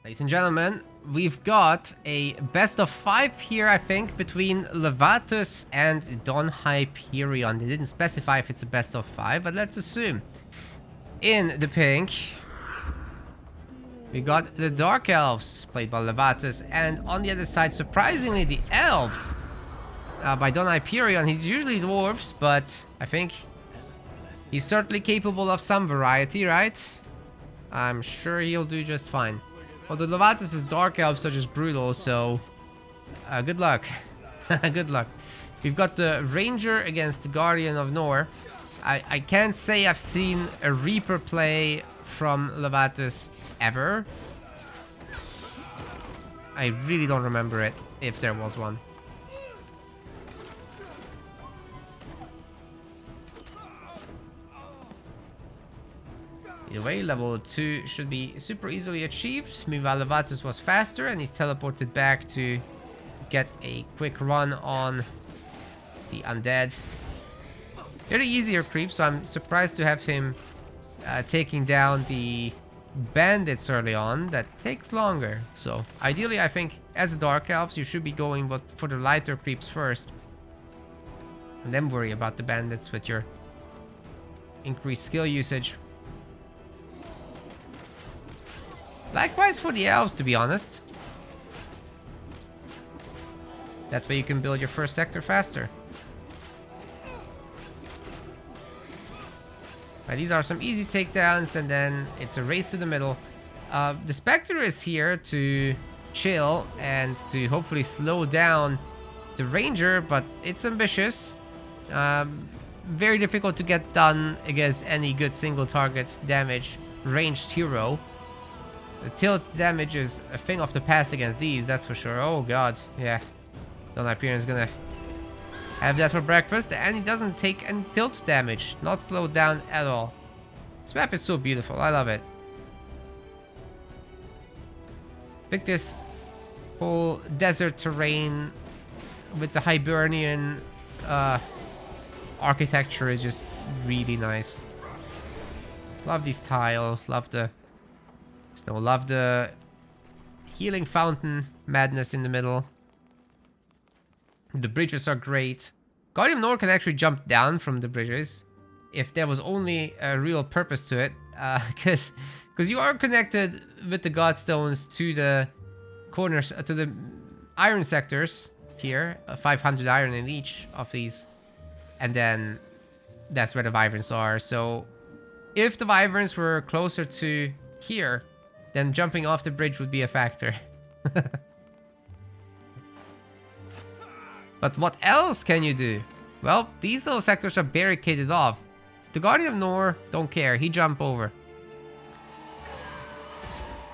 Ladies and gentlemen, we've got a best of 5 here, I think, between Levatus and DonHyperion. They didn't specify if it's a best of 5, but let's assume. In the pink, we got the Dark Elves, played by Levatus, and on the other side, surprisingly, the Elves, by DonHyperion. He's usually Dwarves, but I think he's certainly capable of some variety, right? I'm sure he'll do just fine. Although Levatus' Dark Elves are just brutal, so good luck. Good luck. We've got the Ranger against the Guardian of Nor. I can't say I've seen a Reaper play from Levatus ever. I really don't remember it, if there was one. Either way, level 2 should be super easily achieved. Meanwhile, Levatus was faster and he's teleported back to get a quick run on the undead. They're the easier creeps, so I'm surprised to have him taking down the bandits early on. That takes longer. So ideally, I think as a Dark Elves, you should be going for the lighter creeps first. And then worry about the bandits with your increased skill usage. Likewise for the Elves, to be honest. That way you can build your first sector faster. Right, these are some easy takedowns, and then it's a race to the middle. The Spectre is here to chill and to hopefully slow down the Ranger, but it's ambitious. Very difficult to get done against any good single target damage ranged hero. The tilt damage is a thing of the past against these, that's for sure. Oh god, yeah. DonHyperion is gonna have that for breakfast, and he doesn't take any tilt damage. Not slowed down at all. This map is so beautiful, I love it. I think this whole desert terrain with the Hibernian architecture is just really nice. Love these tiles, love the snow, love the healing fountain madness in the middle. The bridges are great. Guardian of Nor can actually jump down from the bridges if there was only a real purpose to it, because you are connected with the Godstones to the corners, to the iron sectors here, 500 iron in each of these, and then that's where the Wyverns are. So if the Wyverns were closer to here, then jumping off the bridge would be a factor. But what else can you do? Well, these little sectors are barricaded off. The Guardian of Nor don't care, he jump over.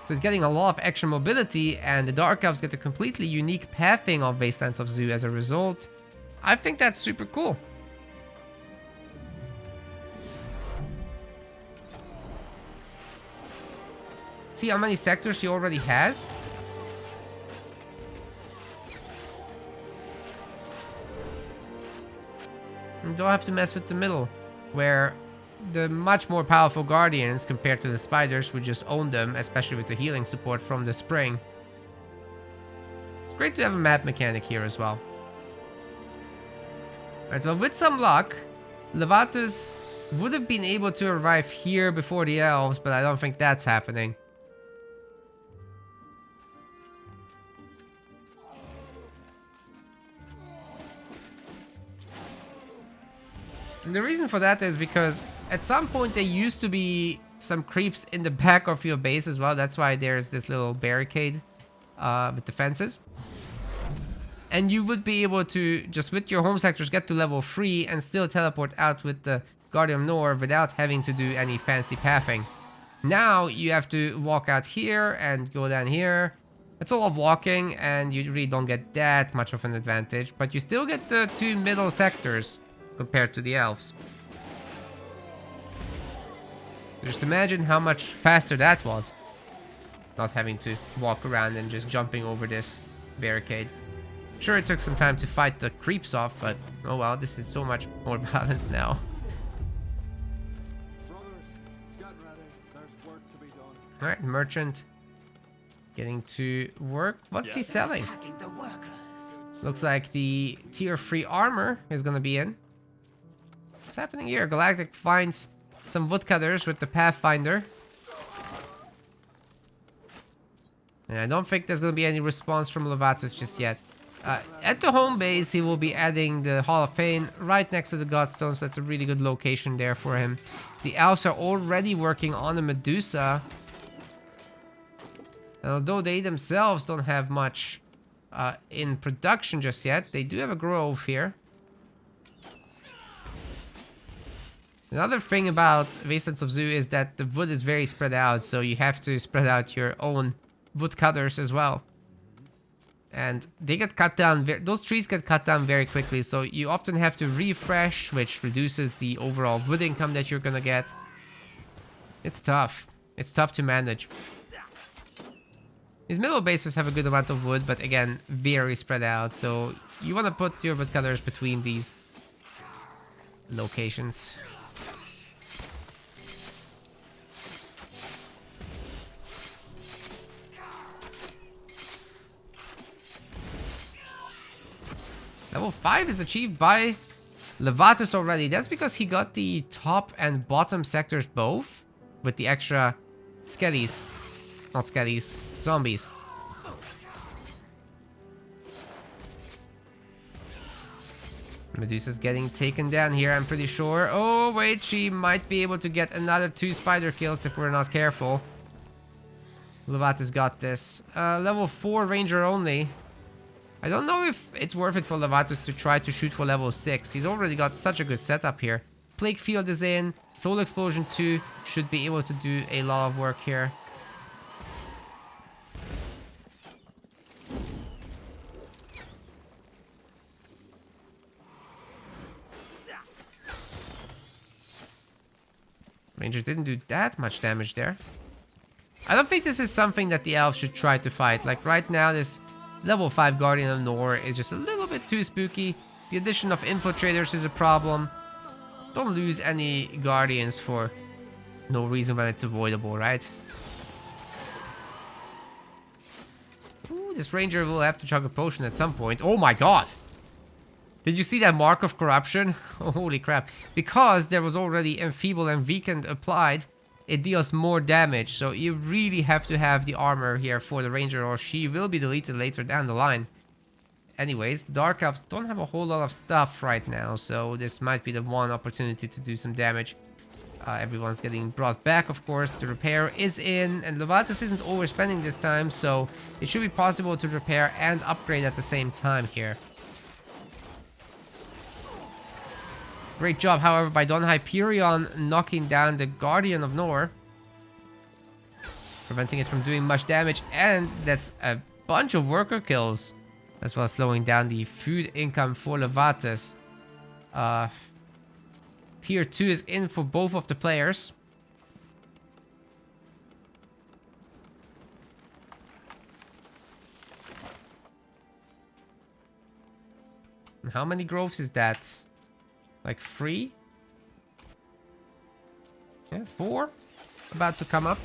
So he's getting a lot of extra mobility, and the Dark Elves get a completely unique pathing of Wastelands of Zoo as a result. I think that's super cool. See how many sectors he already has? You don't have to mess with the middle, where the much more powerful Guardians compared to the Spiders would just own them, especially with the healing support from the Spring. It's great to have a map mechanic here as well. Alright, well, with some luck, Levatus would have been able to arrive here before the Elves, but I don't think that's happening. And the reason for that is because at some point there used to be some creeps in the back of your base as well. That's why there's this little barricade with the fences. And you would be able to, just with your home sectors, get to level 3 and still teleport out with the Guardian of Nor without having to do any fancy pathing. Now you have to walk out here and go down here. It's a lot of walking, and you really don't get that much of an advantage, but you still get the 2 middle sectors compared to the Elves. Just imagine how much faster that was. Not having to walk around and just jumping over this barricade. Sure, it took some time to fight the creeps off, but oh well, this is so much more balanced now. Alright, Merchant Getting to work. What's he selling? Looks like the tier 3 armor is gonna be in. What's happening here? Galactic finds some woodcutters with the Pathfinder. And I don't think there's gonna be any response from Levatus just yet. At the home base, he will be adding the Hall of Pain right next to the Godstone, so that's a really good location there for him. The Elves are already working on a Medusa. And although they themselves don't have much in production just yet, they do have a grove here. Another thing about Wastelands of Zoo is that the wood is very spread out, so you have to spread out your own woodcutters as well. And they get cut down, those trees get cut down very quickly, so you often have to refresh, which reduces the overall wood income that you're gonna get. It's tough. It's tough to manage. His middle bases have a good amount of wood, but again, very spread out, so you want to put your woodcutters between these locations. Level 5 is achieved by Levatus already. That's because he got the top and bottom sectors both with the extra skellies. Not skellies, zombies. Medusa's getting taken down here, I'm pretty sure. Oh, wait, she might be able to get another 2 spider kills if we're not careful. Levatus got this. Level 4 ranger only. I don't know if it's worth it for Levatus to try to shoot for level 6. He's already got such a good setup here. Plague Field is in. Soul Explosion 2 should be able to do a lot of work here. Ranger didn't do that much damage there. I don't think this is something that the Elves should try to fight. Like right now, this level 5 Guardian of Nor is just a little bit too spooky. The addition of Infiltrators is a problem. Don't lose any Guardians for no reason when it's avoidable, right? Ooh, this Ranger will have to chug a potion at some point. Oh my god! Did you see that Mark of Corruption? Holy crap. Because there was already Enfeeble and Weakened applied, it deals more damage. So you really have to have the armor here for the Ranger, or she will be deleted later down the line. Anyways, the Dark Elves don't have a whole lot of stuff right now, so this might be the one opportunity to do some damage. Everyone's getting brought back, of course. The repair is in, and Levatus isn't overspending this time, so it should be possible to repair and upgrade at the same time here. Great job, however, by DonHyperion knocking down the Guardian of Nor, preventing it from doing much damage, and that's a bunch of worker kills, as well as slowing down the food income for Levatus. Tier 2 is in for both of the players. And how many groves is that? Like 3? Yeah, 4? About to come up.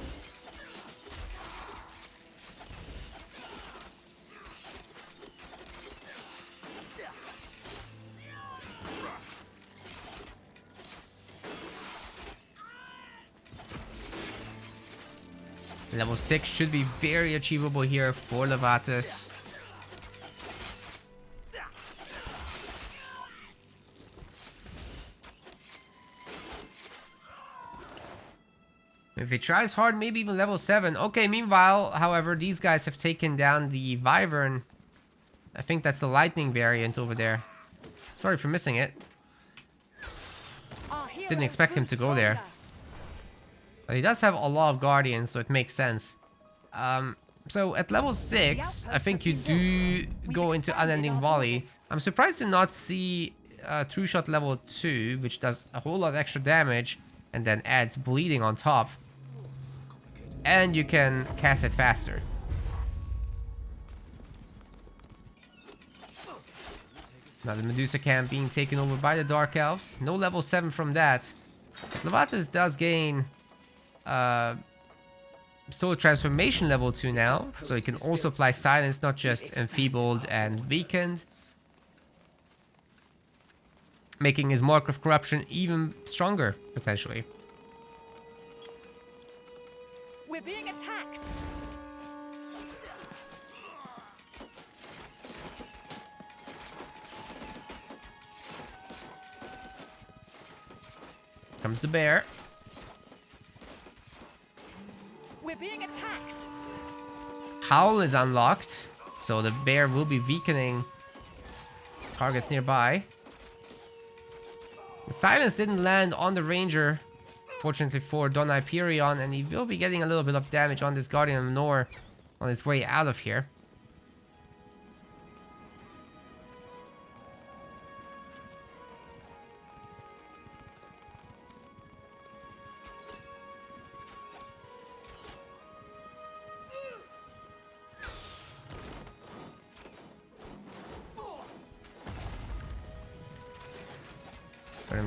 Level 6 should be very achievable here for Levatus. If he tries hard, maybe even level 7. Okay, meanwhile, however, these guys have taken down the Wyvern. I think that's the lightning variant over there. Sorry for missing it. Didn't expect him to go there. But he does have a lot of guardians, so it makes sense. So at level 6, I think you do go into Unending Volley. I'm surprised to not see True Shot level 2, which does a whole lot extra damage and then adds bleeding on top. And you can cast it faster. Now the Medusa camp being taken over by the Dark Elves. No level 7 from that. Levatus does gain soul transformation level 2 now, so he can also apply silence, not just enfeebled and weakened, making his mark of corruption even stronger potentially. We're being attacked. Comes the bear. We're being attacked. Howl is unlocked, so the bear will be weakening targets nearby. The silence didn't land on the ranger, fortunately for DonHyperion, and he will be getting a little bit of damage on this Guardian of Nor on his way out of here.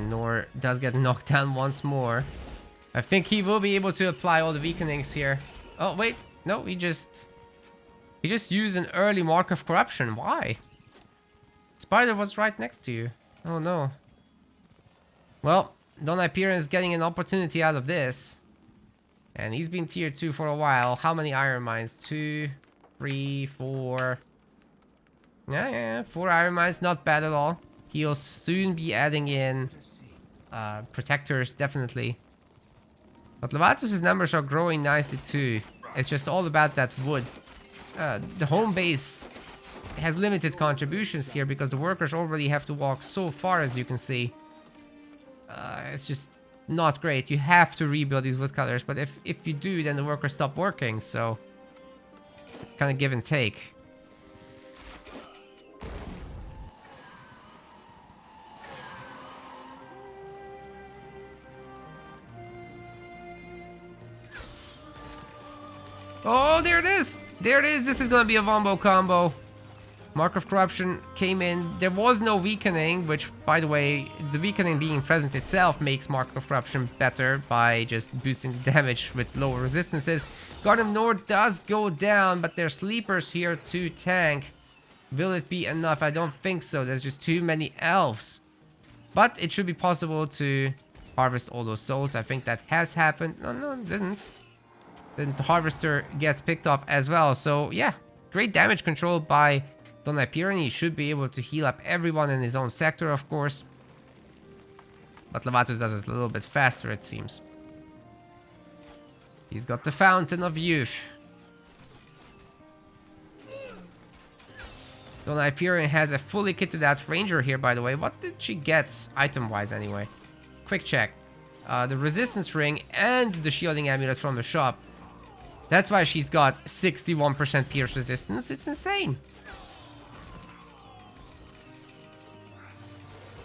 Nor does get knocked down once more. I think he will be able to apply all the weakenings here. Oh wait, no, he just used an early mark of corruption. Why? Spider was right next to you. Oh no. Well, DonHyperion is getting an opportunity out of this, and he's been tier 2 for a while. How many iron mines? 2, 3, 4. Yeah, 4 iron mines, not bad at all. He'll soon be adding in protectors, definitely. But Levatus' numbers are growing nicely too. It's just all about that wood. The home base has limited contributions here because the workers already have to walk so far, as you can see. It's just not great. You have to rebuild these woodcutters, but if you do, then the workers stop working, so it's kind of give and take. Oh, there it is! There it is! This is gonna be a Wombo combo. Mark of Corruption came in. There was no weakening, which, by the way, the weakening being present itself makes Mark of Corruption better by just boosting the damage with lower resistances. Guardian of Nor does go down, but there's sleepers here to tank. Will it be enough? I don't think so. There's just too many elves. But it should be possible to harvest all those souls. I think that has happened. No, it didn't. Then the harvester gets picked up as well. So yeah, great damage control by DonHyperion. He should be able to heal up everyone in his own sector, of course. But Levatus does it a little bit faster, it seems. He's got the Fountain of Youth. DonHyperion has a fully kitted out ranger here, by the way. What did she get item-wise anyway? Quick check. The resistance ring and the shielding amulet from the shop. That's why she's got 61% pierce resistance. It's insane.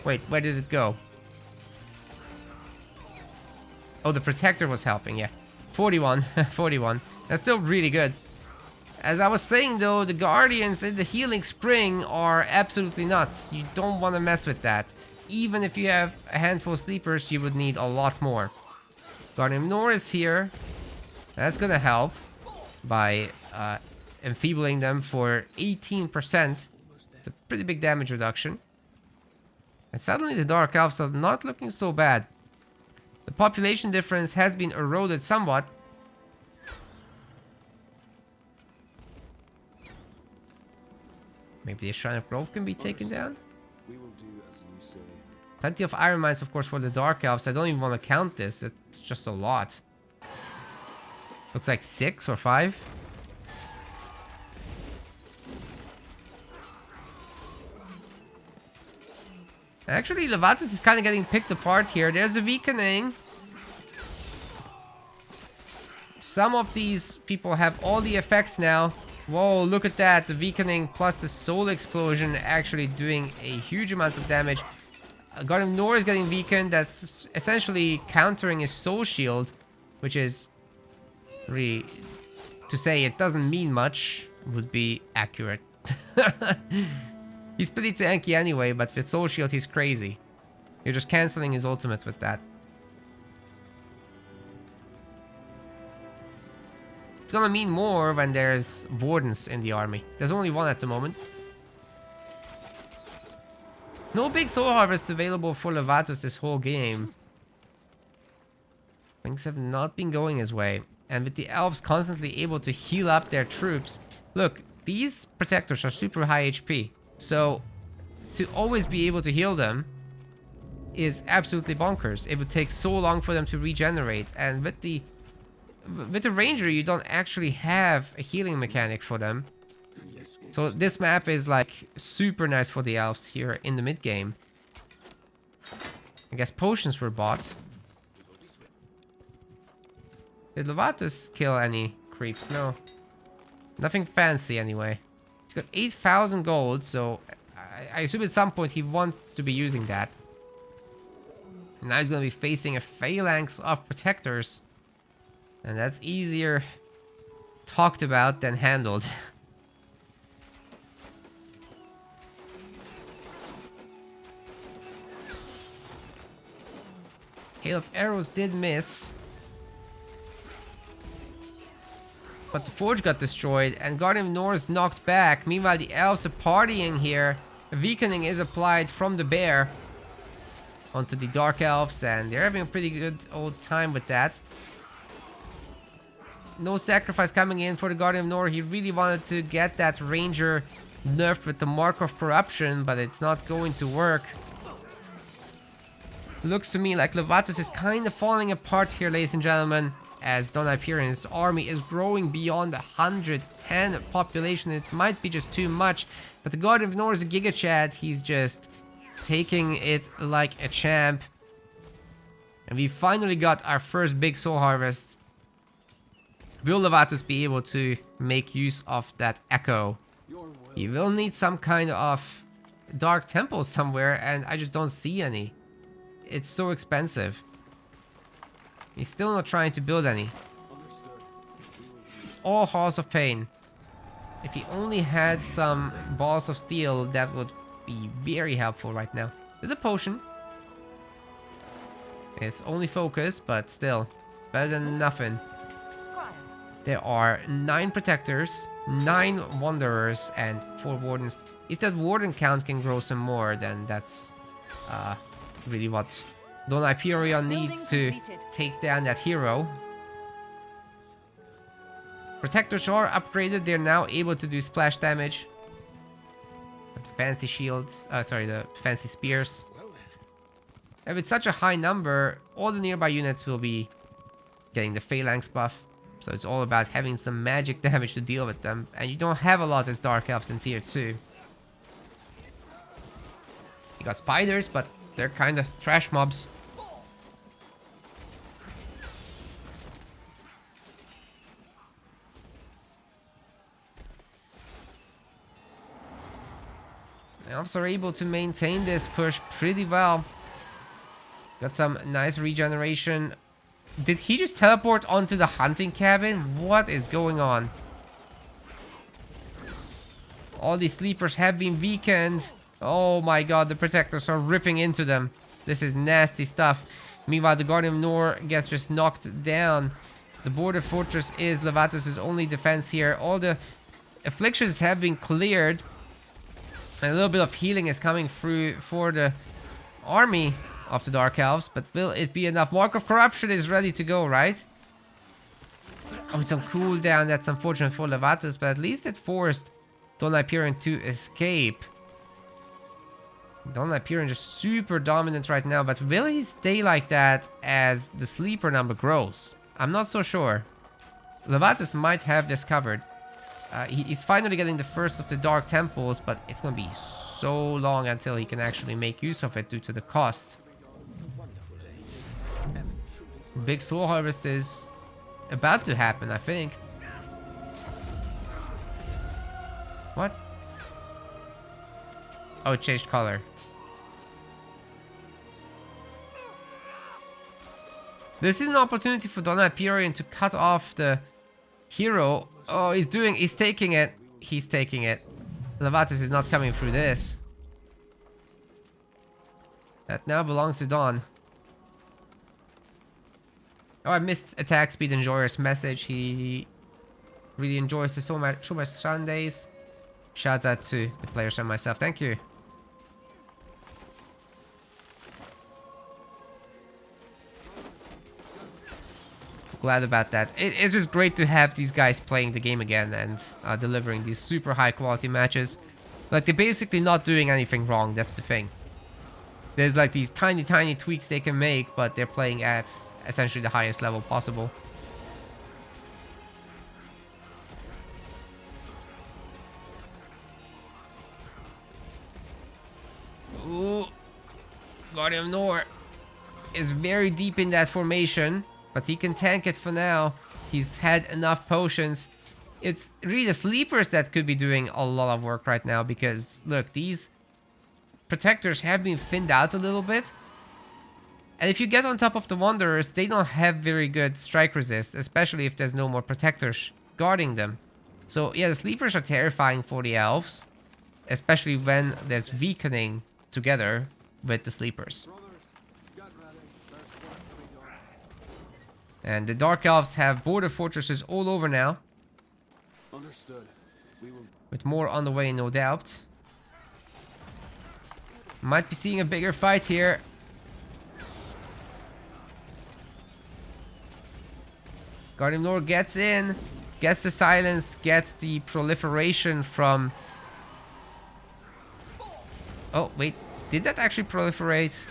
Wait, where did it go? Oh, the protector was helping, yeah. 41, 41. That's still really good. As I was saying though, the guardians in the healing spring are absolutely nuts. You don't want to mess with that. Even if you have a handful of sleepers, you would need a lot more. Guardian of Nor is here. That's gonna help by enfeebling them for 18%. It's a pretty big damage reduction. And suddenly the Dark Elves are not looking so bad. The population difference has been eroded somewhat. Maybe the Shrine of Growth can be taken down? We will do as you say. Plenty of iron mines, of course, for the Dark Elves. I don't even want to count this. It's just a lot. Looks like 6 or 5. Actually, Levatus is kind of getting picked apart here. There's a weakening. Some of these people have all the effects now. Whoa, look at that. The weakening plus the soul explosion actually doing a huge amount of damage. Guardian of Nor is getting weakened. That's essentially countering his soul shield, which is really, to say it doesn't mean much would be accurate. He's pretty tanky anyway, but with soul shield he's crazy. You're just canceling his ultimate with that. gonna mean more when there's Wardens in the army. There's only one at the moment. No big Soul Harvest available for Levatus this whole game. Things have not been going his way. And with the Elves constantly able to heal up their troops. Look, these Protectors are super high HP. So, to always be able to heal them is absolutely bonkers. It would take so long for them to regenerate. And with the Ranger, you don't actually have a healing mechanic for them. So this map is like super nice for the Elves here in the mid game. I guess potions were bought. Did Levatus kill any creeps? No. Nothing fancy anyway. He's got 8,000 gold, so I assume at some point he wants to be using that. And now he's going to be facing a phalanx of Protectors. And that's easier talked about than handled. Hail of Arrows did miss. But the Forge got destroyed and Guardian of North knocked back. Meanwhile, the Elves are partying here. A weakening is applied from the Bear onto the Dark Elves, and they're having a pretty good old time with that. No sacrifice coming in for the Guardian of North. He really wanted to get that Ranger nerfed with the Mark of Corruption, but it's not going to work. Looks to me like Levatus is kind of falling apart here, ladies and gentlemen, as DonHyperion's army is growing beyond 110 population. It might be just too much, but the Guardian of North is a Giga Chad. He's just taking it like a champ. And we finally got our first big Soul Harvest. Will Levatus be able to make use of that Echo? He will need some kind of Dark Temple somewhere, and I just don't see any. It's so expensive. He's still not trying to build any. It's all Halls of Pain. If he only had some Balls of Steel, that would be very helpful right now. There's a potion. It's only focus, but still. Better than nothing. There are 9 Protectors, 9 Wanderers, and 4 Wardens. If that Warden count can grow some more, then that's really what DonHyperion needs to take down that hero. Protectors are upgraded. They're now able to do splash damage. But the fancy shields, the fancy spears. And with such a high number, all the nearby units will be getting the phalanx buff. So it's all about having some magic damage to deal with them. And you don't have a lot as Dark Elves in tier 2. You got spiders, but they're kind of trash mobs. The Elves are able to maintain this push pretty well. Got some nice regeneration. Did he just teleport onto the hunting cabin? What is going on? All these sleepers have been weakened. Oh my god, the Protectors are ripping into them. This is nasty stuff. Meanwhile, the Guardian of Nor gets just knocked down. The border fortress is Levatus' only defense here. All the afflictions have been cleared. And a little bit of healing is coming through for the army of the Dark Elves. But will it be enough? Mark of Corruption is ready to go, right? Oh, it's on cooldown. That's unfortunate for Levatus, but at least it forced DonHyperion to escape. DonHyperion just super dominant right now, but will he stay like that as the sleeper number grows? I'm not so sure. Levatus might have this covered. He's finally getting the first of the Dark Temples, but it's going to be so long until he can actually make use of it due to the cost. Big Soul Harvest is about to happen, I think. What? Oh, it changed color. This is an opportunity for DonHyperion to cut off the hero. Oh, he's taking it. He's taking it. Levatus is not coming through this. That now belongs to Don. Oh, I missed attack speed enjoyer's message. He Really enjoys the so much Sundays. Shout out to the players and myself. Thank you. Glad about that. It's just great to have these guys playing the game again and delivering these super high quality matches. Like, they're basically not doing anything wrong. That's the thing. There's like these tiny tweaks they can make, but they're playing at essentially the highest level possible. Ooh. Guardian of Nor is very deep in that formation, but he can tank it for now. He's had enough potions. It's really the sleepers that could be doing a lot of work right now, because look, these protectors have been thinned out a little bit. And if you get on top of the Wanderers, they don't have very good strike resist, especially if there's no more protectors guarding them. So yeah, the sleepers are terrifying for the elves, especially when there's weakening together with the sleepers. And the Dark Elves have border fortresses all over now. Understood. We will. With more on the way, no doubt. Might be seeing a bigger fight here. Guardian of Nor gets in, gets the silence, gets the proliferation from... Oh, wait. Did that actually proliferate?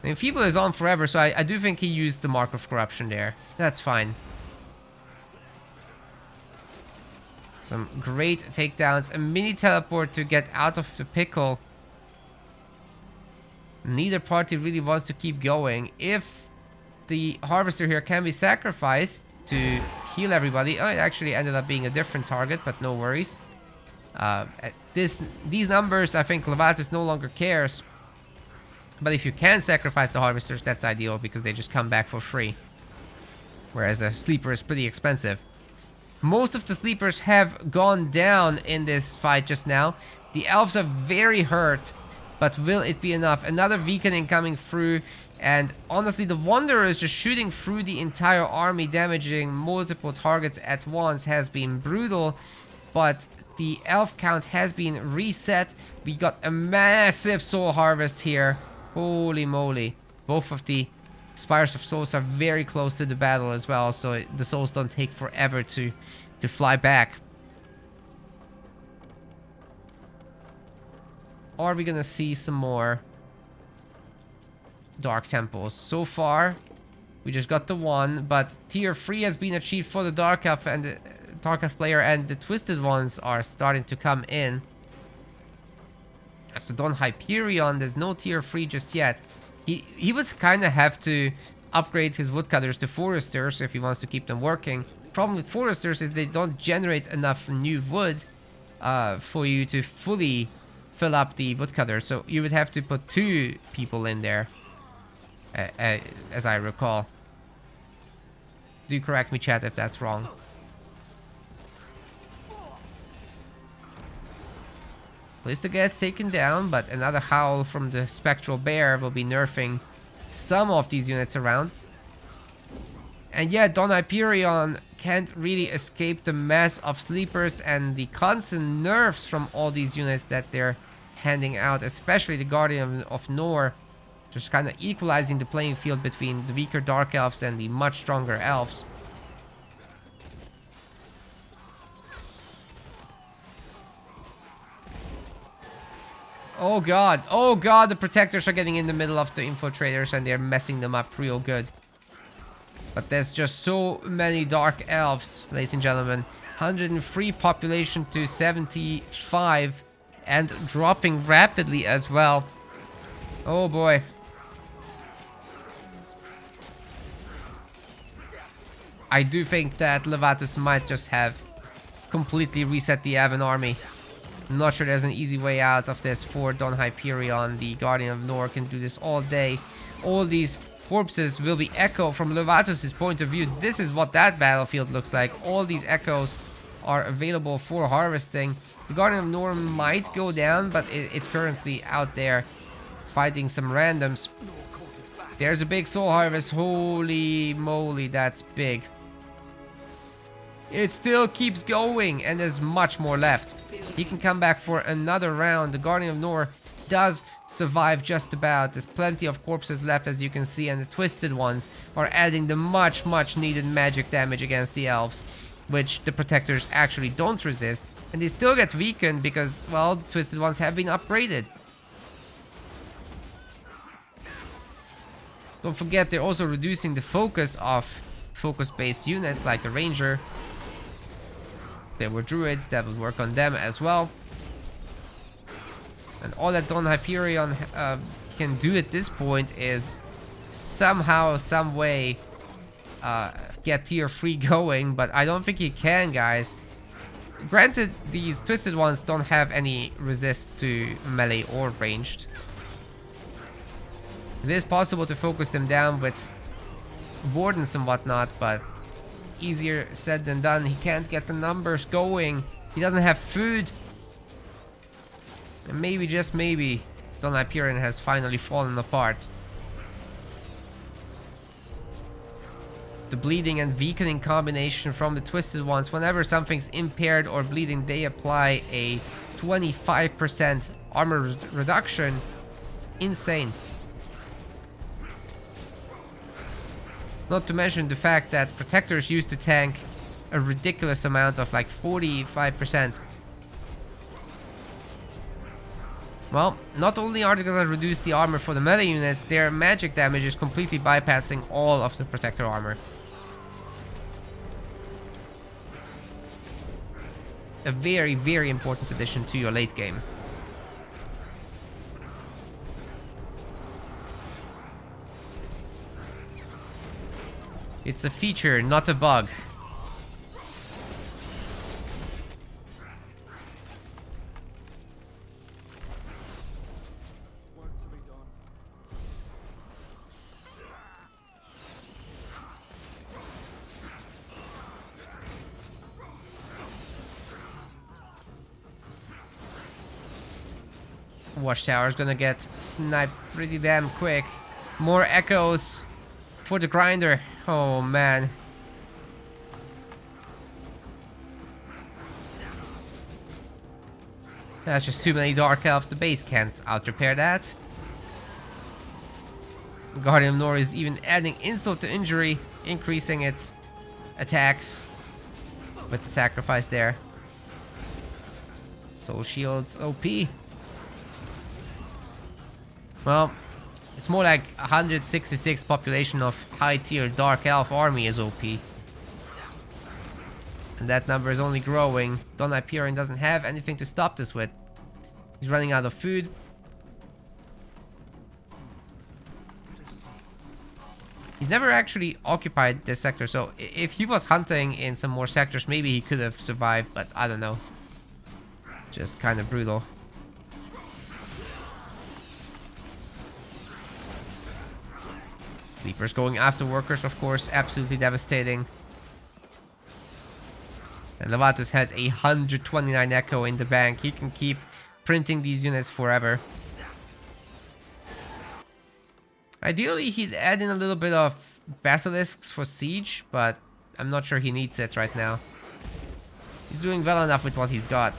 I mean, Feeble is on forever, so I do think he used the Mark of Corruption there. That's fine. Some great takedowns. A mini teleport to get out of the pickle. Neither party really wants to keep going. If the Harvester here can be sacrificed to heal everybody. Oh, it actually ended up being a different target, but no worries. These numbers, I think Levatus no longer cares. But if you can sacrifice the Harvesters, that's ideal, because they just come back for free. Whereas a Sleeper is pretty expensive. Most of the Sleepers have gone down in this fight just now. The Elves are very hurt, but will it be enough? Another weakening coming through. And honestly, the Wanderers just shooting through the entire army, damaging multiple targets at once, has been brutal. But the elf count has been reset. We got a massive soul harvest here. Holy moly. Both of the Spires of Souls are very close to the battle as well, so the souls don't take forever to fly back. Are we gonna see some more Dark Temples? So far, we just got the one, but tier 3 has been achieved for the Dark Elf and the Dark Elf player, and the Twisted ones are starting to come in. So DonHyperion, there's no tier 3 just yet. He would kind of have to upgrade his woodcutters to foresters if he wants to keep them working. Problem with foresters is they don't generate enough new wood for you to fully fill up the woodcutter. So you would have to put 2 people in there, as I recall. Do correct me, chat, if that's wrong. Ballista gets taken down, but another howl from the Spectral Bear will be nerfing some of these units around. And yeah, DonHyperion can't really escape the mass of sleepers and the constant nerfs from all these units that they're handing out, especially the Guardian of Nor, just kind of equalizing the playing field between the weaker Dark Elves and the much stronger Elves. Oh god, the Protectors are getting in the middle of the Infiltrators and they're messing them up real good. But there's just so many Dark Elves, ladies and gentlemen. 103 population to 75 and dropping rapidly as well. Oh boy. I do think that Levatus might just have completely reset the Avan army. I'm not sure there's an easy way out of this for DonHyperion. The Guardian of Nor can do this all day. All these corpses will be echo from Levatus' point of view. This is what that battlefield looks like. All these echoes are available for harvesting. The Guardian of Nor might go down, but it's currently out there fighting some randoms. There's a big soul harvest. Holy moly, that's big. It still keeps going, and there's much more left. He can come back for another round. The Guardian of Nor does survive just about. There's plenty of corpses left, as you can see, and the Twisted Ones are adding the much needed magic damage against the Elves, which the Protectors actually don't resist. And they still get weakened because, well, the Twisted Ones have been upgraded. Don't forget, they're also reducing the focus of focus-based units like the Ranger. There were Druids, that will work on them as well. And all that DonHyperion can do at this point is somehow, some way get tier 3 going, but I don't think he can, guys. Granted, these Twisted Ones don't have any resist to melee or ranged. It is possible to focus them down with wardens and whatnot, but easier said than done. He can't get the numbers going. He doesn't have food. And maybe, just maybe, DonHyperion has finally fallen apart. The bleeding and weakening combination from the Twisted Ones. Whenever something's impaired or bleeding, they apply a 25% armor reduction. It's insane. Not to mention the fact that Protectors used to tank a ridiculous amount of like 45%. Well, not only are they gonna reduce the armor for the melee units, their magic damage is completely bypassing all of the Protector armor. A very important addition to your late game. It's a feature, not a bug. Work to be done. Watchtower's gonna get sniped pretty damn quick. More echoes for the grinder. Oh man. That's just too many Dark Elves. The base can't out-repair that. Guardian of Nor is even adding insult to injury, increasing its attacks with the sacrifice there. Soul Shield's OP. Well, it's more like 166 population of high-tier Dark Elf army is OP. And that number is only growing. DonHyperion doesn't have anything to stop this with. He's running out of food. He's never actually occupied this sector, so if he was hunting in some more sectors, maybe he could have survived, but I don't know. Just kind of brutal. Sleepers going after workers, of course, absolutely devastating. And Levatus has 129 echo in the bank. He can keep printing these units forever. Ideally, he'd add in a little bit of basilisks for siege, but I'm not sure he needs it right now. He's doing well enough with what he's got.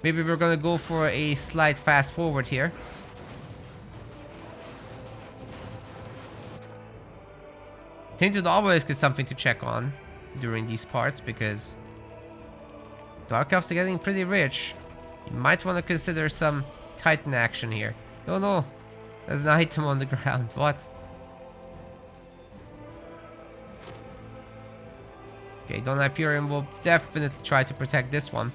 Maybe we're gonna go for a slight fast forward here. Tainted Obelisk is something to check on during these parts because Dark Elves are getting pretty rich. You might want to consider some Titan action here. Oh no, there's an item on the ground. What? Okay, DonHyperion will definitely try to protect this one.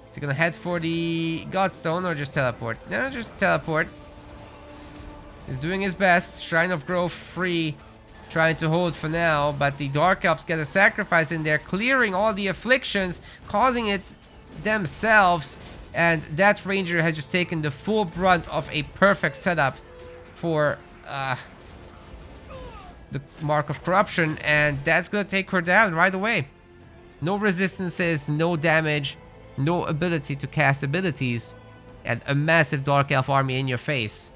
Is he gonna head for the Godstone or just teleport? No, just teleport. He's doing his best. Shrine of Growth free. Trying to hold for now, but the Dark Elves get a sacrifice in there, clearing all the afflictions, causing it themselves, and that Ranger has just taken the full brunt of a perfect setup for the Mark of Corruption, and that's gonna take her down right away. No resistances, no damage, no ability to cast abilities, And a massive Dark Elf army in your face.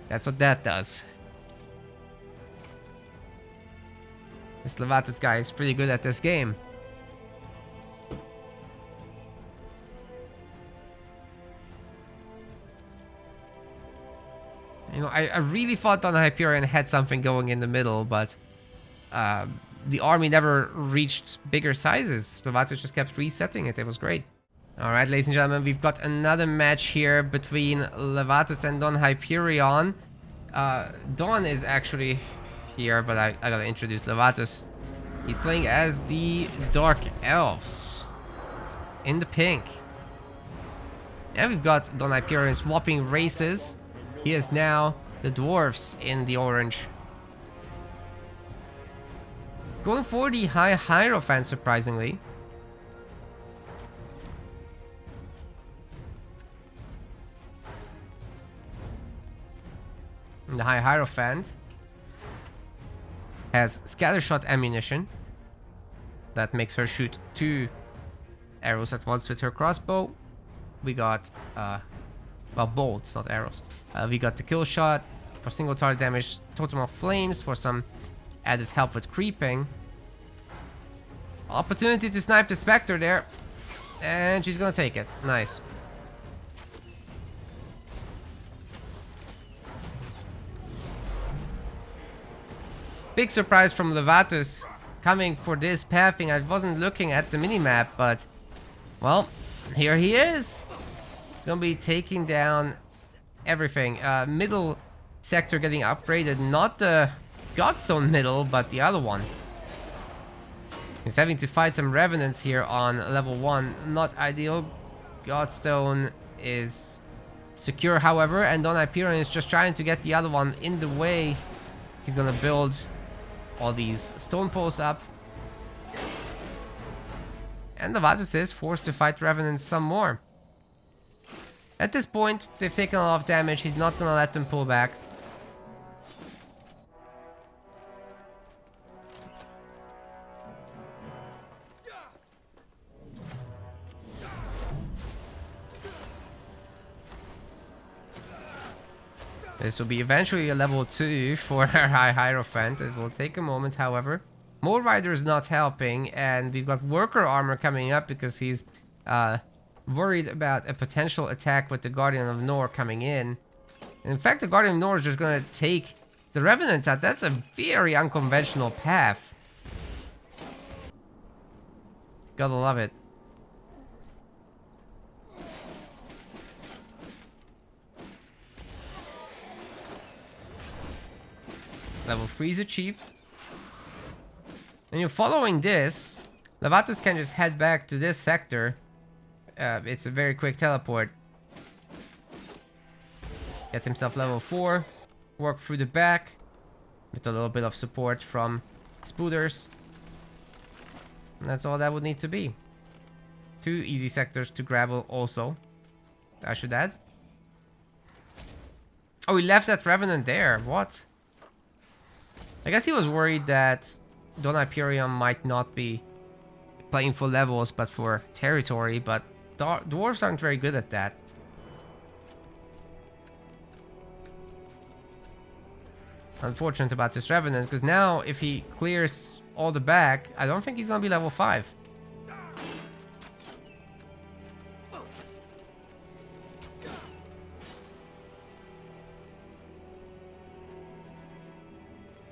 That's what that does. This Levatus guy is pretty good at this game. You know, I really thought DonHyperion had something going in the middle, but the army never reached bigger sizes. Levatus just kept resetting it. It was great. Alright, ladies and gentlemen, we've got another match here between Levatus and DonHyperion. Don is actually here, but I gotta introduce Levatus. He's playing as the Dark Elves in the pink. And we've got DonHyperion swapping races. He is now the Dwarves in the orange. Going for the high Hierophant, surprisingly. And the high Hierophant has scattershot ammunition that makes her shoot 2 arrows at once with her crossbow. We got well, bolts, not arrows. We got the kill shot for single target damage, totem of flames for some added help with creeping. Opportunity to snipe the Spectre there, and she's gonna take it. Nice. Big surprise from Levatus coming for this pathing. I wasn't looking at the minimap, but well, here he is. Gonna be taking down everything. Middle sector getting upgraded, not the Godstone middle, but the other one. He's having to fight some revenants here on level 1. Not ideal. Godstone is secure, however, and DonHyperion is just trying to get the other one in the way. He's gonna build all these stone poles up. And Levatus is forced to fight revenants some more. At this point, they've taken a lot of damage. He's not gonna let them pull back. This will be eventually a level 2 for our high Hierophant. It will take a moment, however. More riders not helping, and we've got worker armor coming up because he's worried about a potential attack with the Guardian of Nor coming in. And in fact, the Guardian of Nor is just going to take the Revenants out. That's a very unconventional path. Gotta love it. Level 3 is achieved. And you're following this, Levatus can just head back to this sector. It's a very quick teleport. Get himself level 4. Work through the back. With a little bit of support from Spooters. And that's all that would need to be. 2 easy sectors to grapple also. I should add. Oh, he left that Revenant there. What? I guess he was worried that DonHyperion might not be playing for levels but for territory, but Dwarves aren't very good at that. Unfortunate about this Revenant, because now if he clears all the back, I don't think he's gonna be level 5.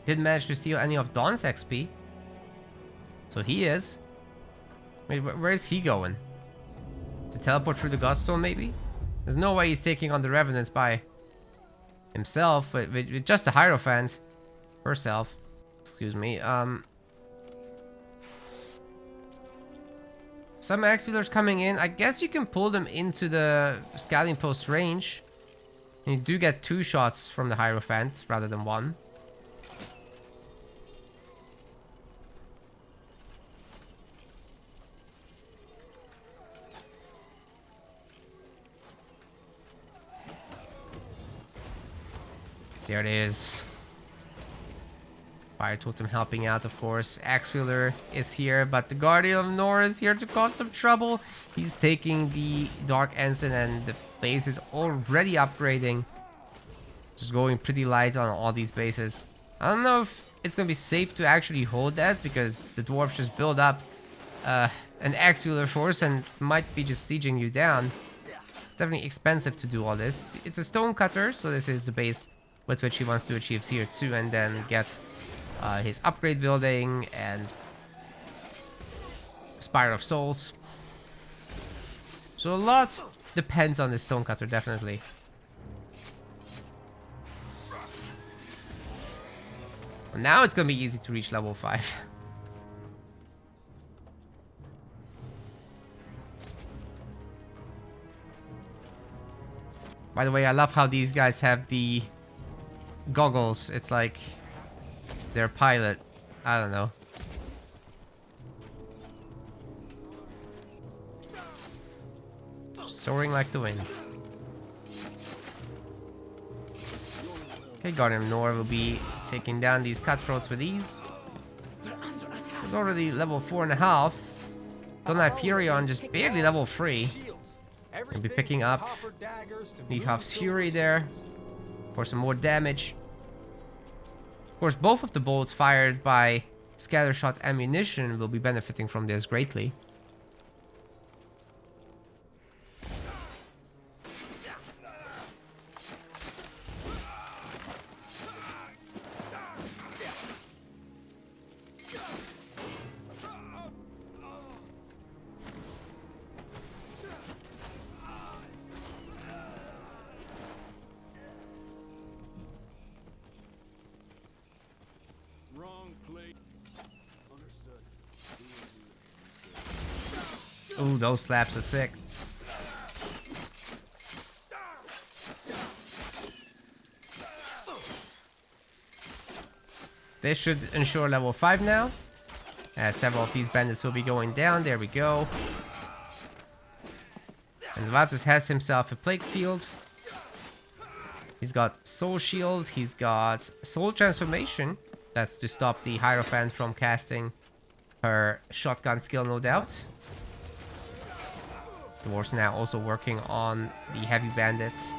Didn't manage to steal any of Dawn's XP. So he is. Wait, where is he going? To teleport through the Godstone, maybe? There's no way he's taking on the Revenants by himself, with just the Hierophant. Herself. Excuse me. Some Axe Wielders coming in. I guess you can pull them into the Scouting Post range. And you do get 2 shots from the Hierophant rather than 1. There it is. Fire Totem helping out, of course. Axe Wielder is here, but the Guardian of Nor is here to cause some trouble. He's taking the Dark Ensign, and the base is already upgrading. Just going pretty light on all these bases. I don't know if it's gonna be safe to actually hold that, because the Dwarves just build up an Axe Wielder force and might be just sieging you down. It's definitely expensive to do all this. It's a Stonecutter, so this is the base with which he wants to achieve tier 2 and then get his upgrade building and Spire of Souls. So a lot depends on the Stonecutter, definitely. Now it's gonna be easy to reach level 5. By the way, I love how these guys have the goggles. It's like their pilot. I don't know. Soaring like the wind. Okay, Guardian of Nor will be taking down these cutthroats with ease. He's already level 4.5. DonHyperion just barely level 3. He'll be picking up Levatus Fury there for some more damage. Of course, both of the bolts fired by Scattershot ammunition will be benefiting from this greatly. Ooh, those slaps are sick. This should ensure level 5 now. As several of these bandits will be going down. There we go. And Levatus has himself a Plague Field. He's got Soul Shield. He's got Soul Transformation. That's to stop the Hierophant from casting her shotgun skill, no doubt. Dwarves now also working on the heavy bandits.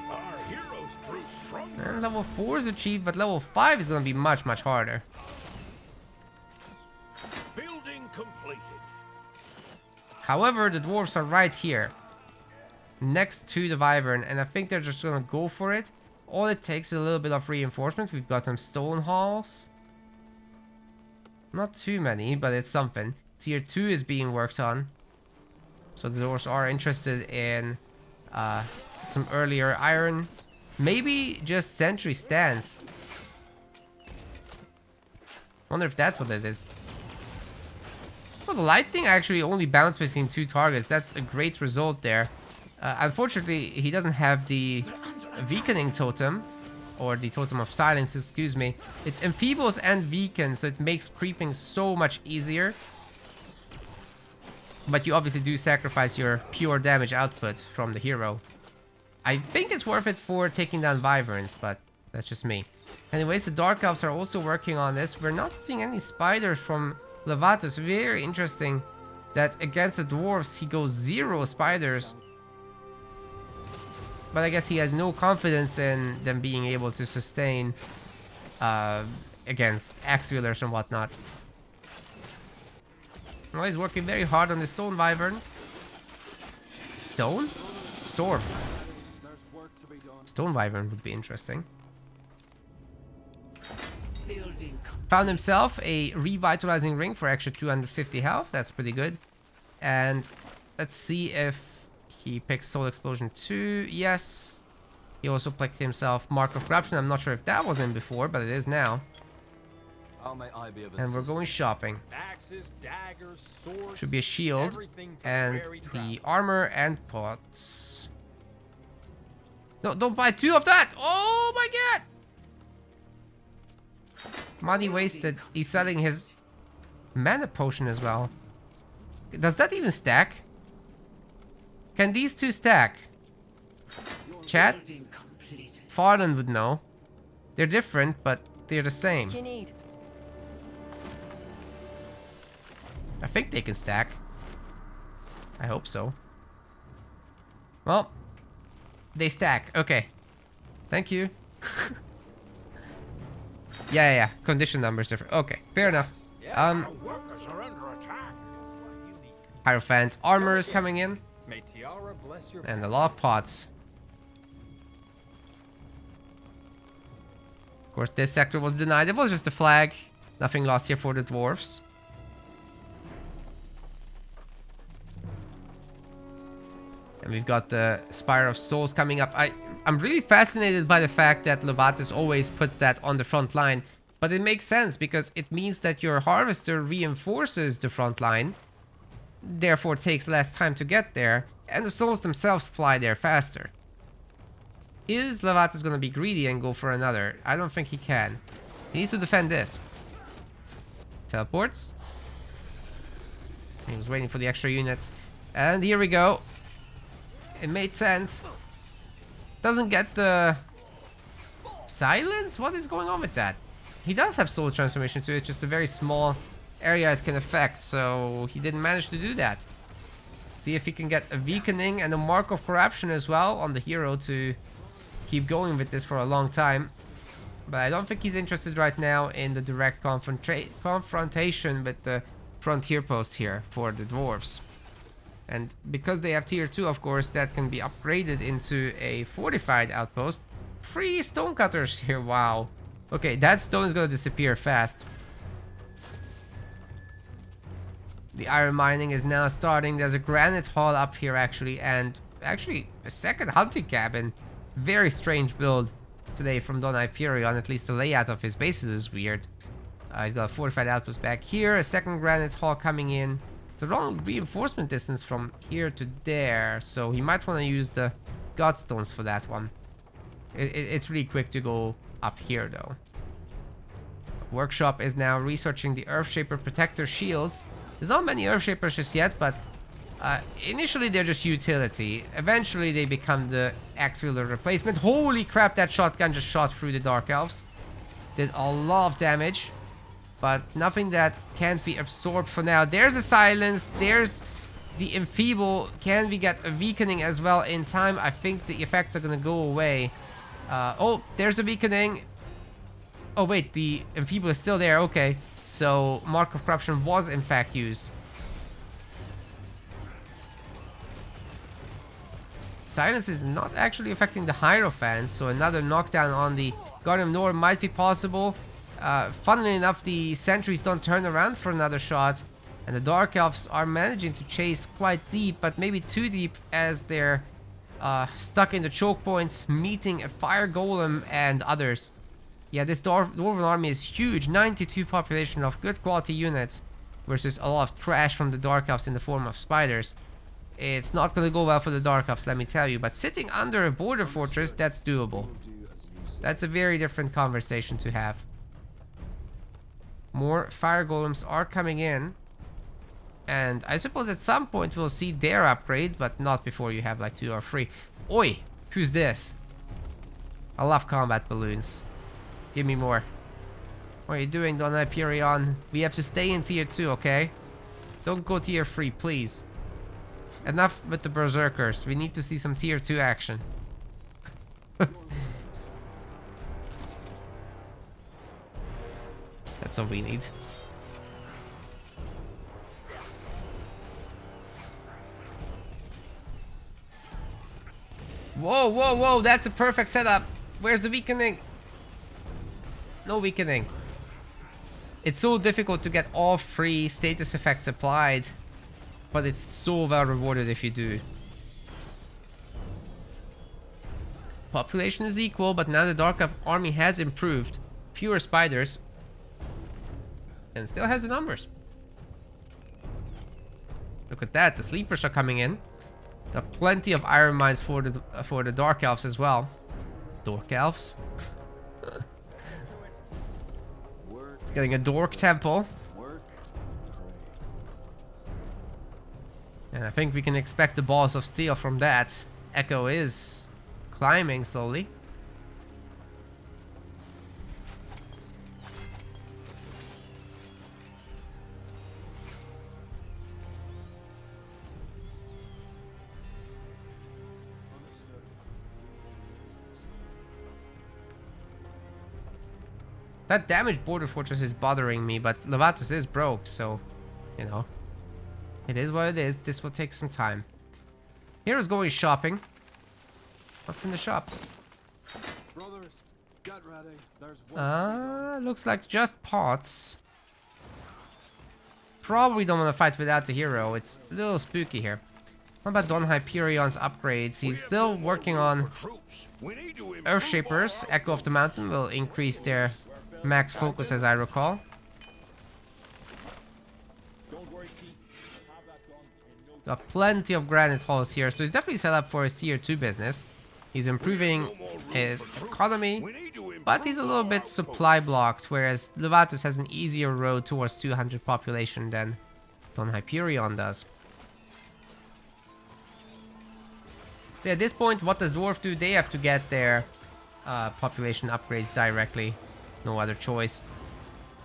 And level 4 is achieved, but level 5 is going to be much, much harder. Building completed. However, the dwarves are right here, next to the Wyvern, and I think they're just going to go for it. All it takes is a little bit of reinforcement. We've got some stone halls. Not too many, but it's something. Tier 2 is being worked on. So the dwarves are interested in some earlier iron. Maybe just sentry stance. Wonder if that's what it is. Well, the lightning actually only bounced between 2 targets. That's a great result there. Unfortunately, he doesn't have the weakening totem. Or the totem of silence, excuse me. It's enfeebles and weakens, so it makes creeping so much easier. But you obviously do sacrifice your pure damage output from the hero. I think it's worth it for taking down Wyverns, but that's just me. Anyways, the Dark Elves are also working on this. We're not seeing any spiders from Levatus. Very interesting that against the Dwarves he goes 0 spiders. But I guess he has no confidence in them being able to sustain against Axe Wielders and whatnot. Well, he's working very hard on the Stone Wyvern. Stone? Storm. Stone Wyvern would be interesting. Found himself a revitalizing ring for extra 250 health. That's pretty good. And let's see if he picks Soul Explosion 2. Yes. He also picked himself Mark of Corruption. I'm not sure if that was in before, but it is now. And we're going shopping. Axes, daggers, swords, should be a shield and the armor and pots. No, don't buy 2 of that. Oh my god. Money wasted. He's selling his mana potion as well. Does that even stack? Can these 2 stack? Chat? Farland would know. They're different, but they're the same. What do you need? I think they can stack. I hope so. Well, they stack. Okay. Thank you. Yeah. Condition numbers different. Okay, fair enough. Our workers are under attack. Hierophant's armor is coming in. May Tiara bless your And a lot of pots. Of course, this sector was denied. It was just a flag. Nothing lost here for the dwarves. And we've got the Spire of Souls coming up. I'm really fascinated by the fact that Levatus always puts that on the front line. But it makes sense because it means that your Harvester reinforces the front line. Therefore, it takes less time to get there. And the souls themselves fly there faster. Is Levatus going to be greedy and go for another? I don't think he can. He needs to defend this. Teleports. He was waiting for the extra units. And here we go. It made sense. Doesn't get the silence? What is going on with that? He does have soul transformation too. It's just a very small area it can affect. So he didn't manage to do that. See if he can get a weakening and a mark of corruption as well on the hero to keep going with this for a long time. But I don't think he's interested right now in the direct confrontation with the frontier post here for the dwarves. And because they have tier 2, of course, that can be upgraded into a fortified outpost. 3 stonecutters here, wow. Okay, that stone is gonna disappear fast. The iron mining is now starting. There's a granite hall up here actually, and actually a second hunting cabin. Very strange build today from DonHyperion. At least the layout of his bases is weird. He's got a fortified outpost back here. A second granite hall coming in. It's a long reinforcement distance from here to there, so he might want to use the godstones for that one. It's really quick to go up here though. Workshop is now researching the Earthshaper Protector shields. There's not many Earthshapers just yet, but initially they're just utility. Eventually they become the axe wielder replacement. Holy crap, that shotgun just shot through the Dark Elves. Did a lot of damage, but nothing that can't be absorbed for now. There's a silence. There's the enfeeble. Can we get a weakening as well in time? I think the effects are gonna go away. Oh, there's the weakening. Oh wait, the enfeeble is still there. Okay, so Mark of Corruption was in fact used. Silence is not actually affecting the Hierophant, so another knockdown on the Guardian of Nor might be possible. Funnily enough, the sentries don't turn around for another shot, and the Dark Elves are managing to chase quite deep, but maybe too deep as they're stuck in the choke points, meeting a Fire Golem and others. Yeah, this Dwarven army is huge. 92 population of good quality units versus a lot of trash from the Dark Elves in the form of spiders. It's not going to go well for the Dark Elves, let me tell you. But sitting under a border fortress, that's doable. That's a very different conversation to have. More Fire Golems are coming in. And I suppose at some point we'll see their upgrade, but not before you have like 2 or 3. Oi! Who's this? I love combat balloons. Give me more. What are you doing, DonHyperion? We have to stay in tier 2, okay? Don't go tier 3, please. Enough with the berserkers. We need to see some tier 2 action. That's what we need. Whoa, whoa, whoa, that's a perfect setup. Where's the weakening? No weakening. It's so difficult to get all 3 status effects applied, but it's so well rewarded if you do. Population is equal, but now the Dark Elf army has improved. Fewer spiders. And still has the numbers. Look at that, the sleepers are coming in. There are plenty of iron mines for the Dark Elves as well. Dark Elves. It's getting a Dork Temple. And I think we can expect the balls of steel from that. Echo is climbing slowly. That damaged border fortress is bothering me, but Levatus is broke, so, you know. It is what it is. This will take some time. Hero's going shopping. What's in the shop? Brothers, get ready. There's Looks like just pots. Probably don't want to fight without the hero. It's a little spooky here. What about DonHyperion's upgrades? He's still working on Earthshapers. Echo of the Mountain will increase their max focus, as I recall. Got plenty of granite halls here, so he's definitely set up for his tier 2 business. He's improving his economy, but he's a little bit supply blocked, whereas Levatus has an easier road towards 200 population than DonHyperion does. So at this point, what does Dwarf do? They have to get their population upgrades directly. No other choice.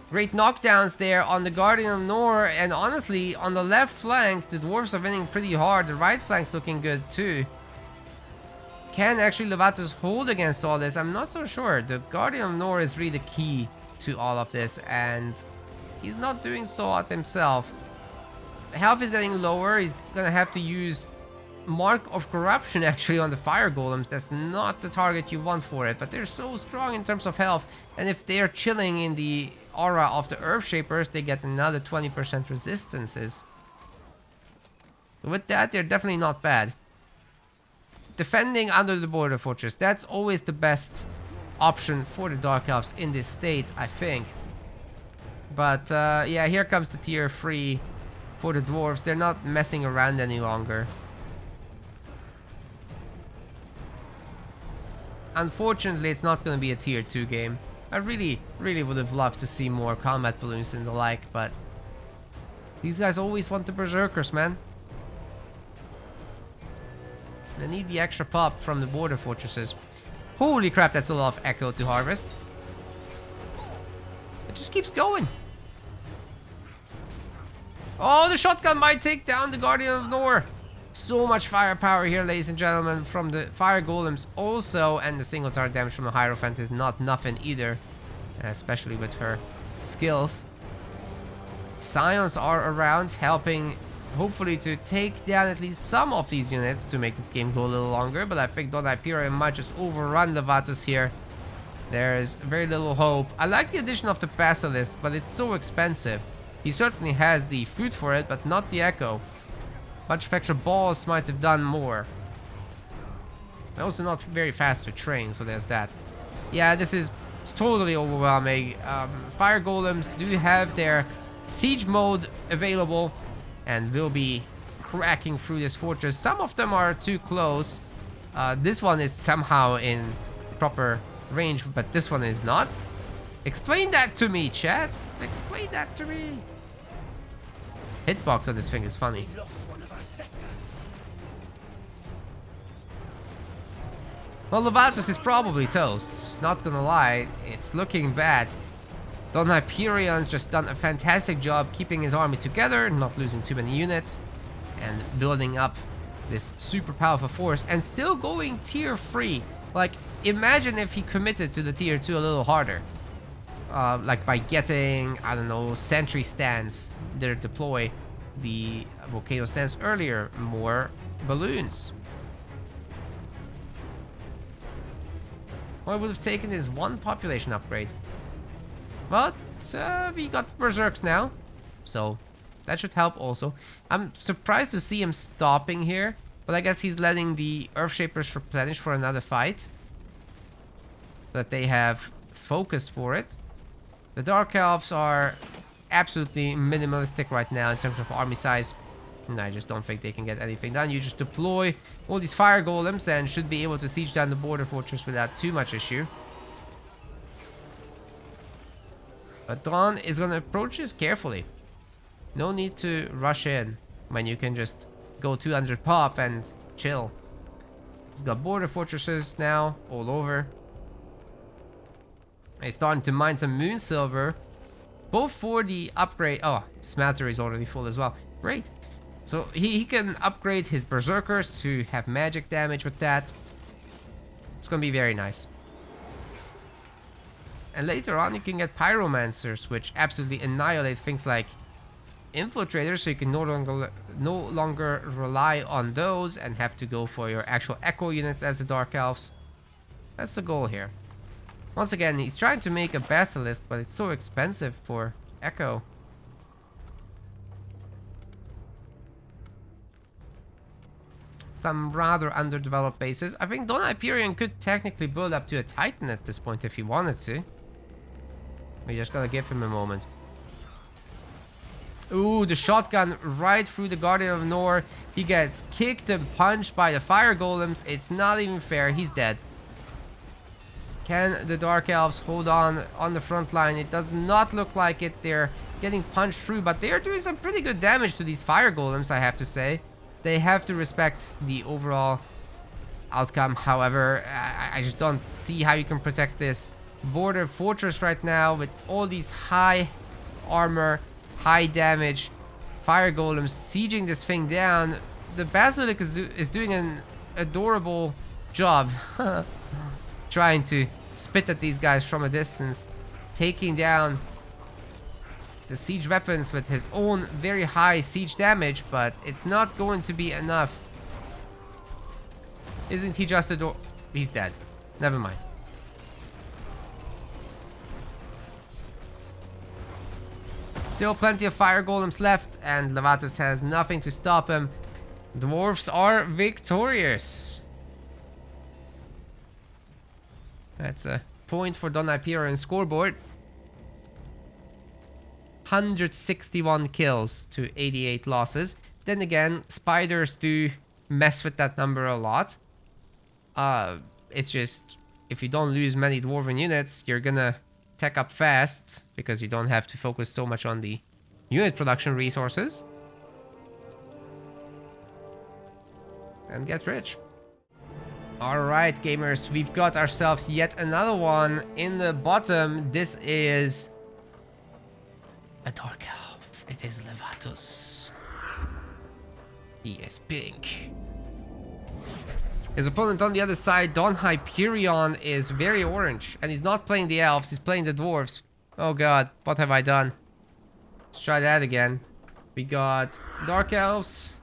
Great knockdowns there on the Guardian of Nor, and honestly, on the left flank, the Dwarves are winning pretty hard. The right flank's looking good too. Can actually Levatus hold against all this? I'm not so sure. The Guardian of Nor is really the key to all of this, and he's not doing so hot himself. Health is getting lower. He's gonna have to use Mark of Corruption actually on the fire golems. That's not the target you want for it, but they're so strong in terms of health, and if they're chilling in the aura of the Earthshapers, they get another 20% resistances. With that, they're definitely not bad. Defending under the border fortress, that's always the best option for the Dark Elves in this state, I think. But yeah, here comes the tier 3 for the Dwarves. They're not messing around any longer. Unfortunately, it's not going to be a tier 2 game. I really would have loved to see more combat balloons and the like, but these guys always want the berserkers, man. They need the extra pop from the border fortresses. Holy crap, that's a lot of echo to harvest. It just keeps going. Oh, the shotgun might take down the Guardian of Nor. So much firepower here, ladies and gentlemen, from the fire golems also, and the single target damage from the Hierophant is not nothing either, especially with her skills. Scions are around, helping hopefully to take down at least some of these units to make this game go a little longer, but I think DonHyperion might just overrun Levatus here. There is very little hope. I like the addition of the Basilisk, but it's so expensive. He certainly has the food for it, but not the echo. Bunch of extra balls might have done more. Also not very fast to train, so there's that. Yeah, this is totally overwhelming. Fire golems do have their siege mode available and will be cracking through this fortress. Some of them are too close. This one is somehow in proper range, but this one is not. Explain that to me, chat. Explain that to me. Hitbox on this thing is funny. Well, Levatus is probably toast. Not gonna lie, it's looking bad. DonHyperion's just done a fantastic job keeping his army together, not losing too many units, and building up this super powerful force, and still going tier 3. Like, imagine if he committed to the tier 2 a little harder. Like by getting, I don't know, sentry stands that deploy the volcano stands earlier, more balloons. All I would have taken is one population upgrade. But we got berserks now, so that should help also. I'm surprised to see him stopping here, but I guess he's letting the Earthshapers replenish for another fight. That they have focused for it. The Dark Elves are absolutely minimalistic right now in terms of army size. And I just don't think they can get anything done. You just deploy all these fire golems and should be able to siege down the border fortress without too much issue. But Don is going to approach this carefully. No need to rush in when you can just go 200 pop and chill. He's got border fortresses now all over. He's starting to mine some moon silver. Both for the upgrade. Oh, smelter is already full as well. Great. So he can upgrade his berserkers to have magic damage with that. It's gonna be very nice. And later on you can get pyromancers, which absolutely annihilate things like infiltrators, so you can no longer rely on those and have to go for your actual echo units as the Dark Elves. That's the goal here. Once again, he's trying to make a basilisk, but it's so expensive for echo. Some rather underdeveloped bases. I think DonHyperion could technically build up to a Titan at this point if he wanted to. We just gotta give him a moment. Ooh, the shotgun right through the Guardian of Nor. He gets kicked and punched by the fire golems. It's not even fair. He's dead. Can the Dark Elves hold on the front line? It does not look like it. They're getting punched through, but they are doing some pretty good damage to these fire golems, I have to say. They have to respect the overall outcome. However, I just don't see how you can protect this border fortress right now with all these high armor, high damage fire golems sieging this thing down. The basilisk is doing an adorable job trying to spit at these guys from a distance, taking down the siege weapons with his own very high siege damage, but it's not going to be enough. Isn't he just a door? He's dead. Never mind. Still plenty of fire golems left, and Levatus has nothing to stop him. Dwarves are victorious. That's a point for DonHyperion scoreboard. 161 kills to 88 losses. Then again, spiders do mess with that number a lot. It's just, if you don't lose many dwarven units, you're gonna tech up fast, because you don't have to focus so much on the unit production resources. And get rich. Alright, gamers, we've got ourselves yet another one in the bottom. This is a Dark Elf. It is Levatus. He is pink. His opponent on the other side, DonHyperion, is very orange. And he's not playing the Elves, he's playing the Dwarves. Oh god, what have I done? Let's try that again. We got Dark Elves.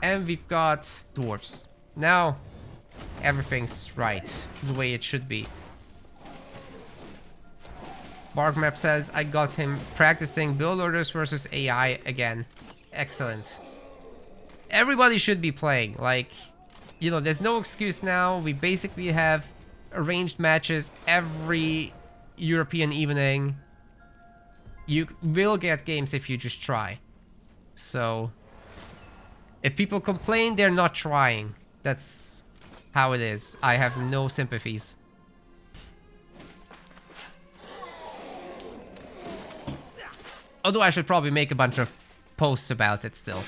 And we've got Dwarves. Now, everything's right, the way it should be. Barkmap says, I got him practicing build orders versus AI again. Excellent. Everybody should be playing. Like, you know, there's no excuse now. We basically have arranged matches every European evening. You will get games if you just try. So, if people complain, they're not trying. That's how it is. I have no sympathies. Although I should probably make a bunch of posts about it still.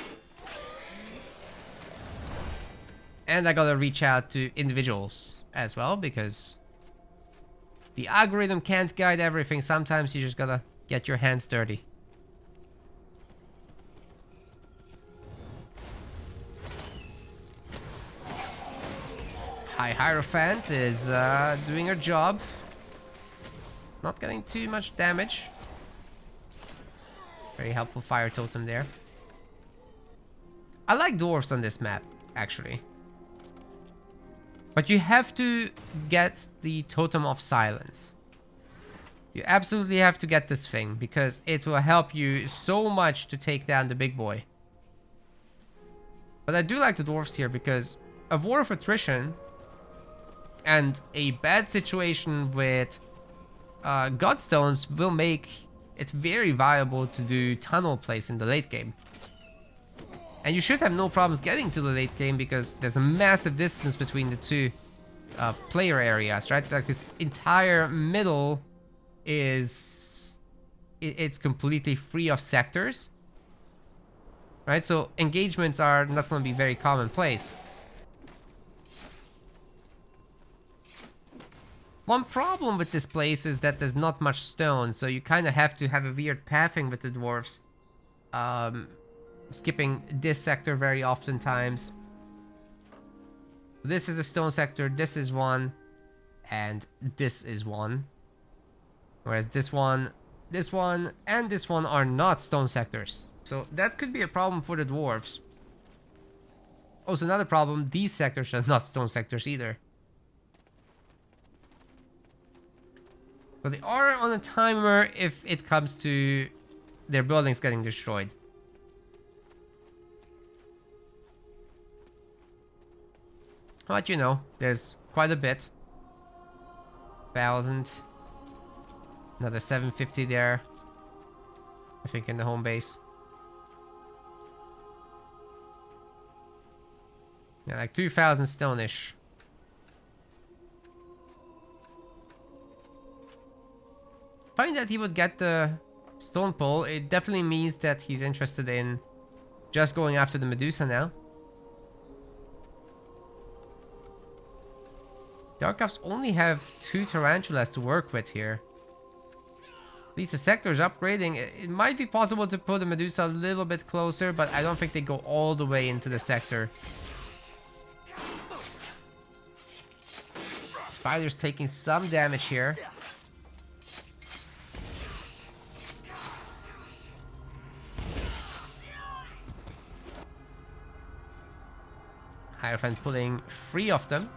And I gotta reach out to individuals as well, because the algorithm can't guide everything. Sometimes you just gotta get your hands dirty. High Hierophant is doing her job. Not getting too much damage. Very helpful fire totem there. I like dwarves on this map, actually. But you have to get the Totem of Silence. You absolutely have to get this thing, because it will help you so much to take down the big boy. But I do like the dwarves here, because a war of attrition and a bad situation with Godstones will make it very viable to do tunnel plays in the late game. And you should have no problems getting to the late game, because there's a massive distance between the two player areas, right? Like, this entire middle is... it's completely free of sectors. Right? So engagements are not going to be very commonplace. One problem with this place is that there's not much stone, so you kind of have to have a weird pathing with the dwarves. Skipping this sector very oftentimes. This is a stone sector, this is one, and this is one. Whereas this one, and this one are not stone sectors. So that could be a problem for the dwarves. Also another problem, these sectors are not stone sectors either. So they are on a timer if it comes to their buildings getting destroyed. But you know, there's quite a bit. 1,000. Another 750 there. I think in the home base. Yeah, like 2,000 stone-ish. Funny that he would get the stone pole. It definitely means that he's interested in just going after the Medusa now. Dark Elves only have 2 tarantulas to work with here. At least the sector is upgrading. It might be possible to put the Medusa a little bit closer, but I don't think they go all the way into the sector. Spider's taking some damage here. Hierophant pulling 3 of them.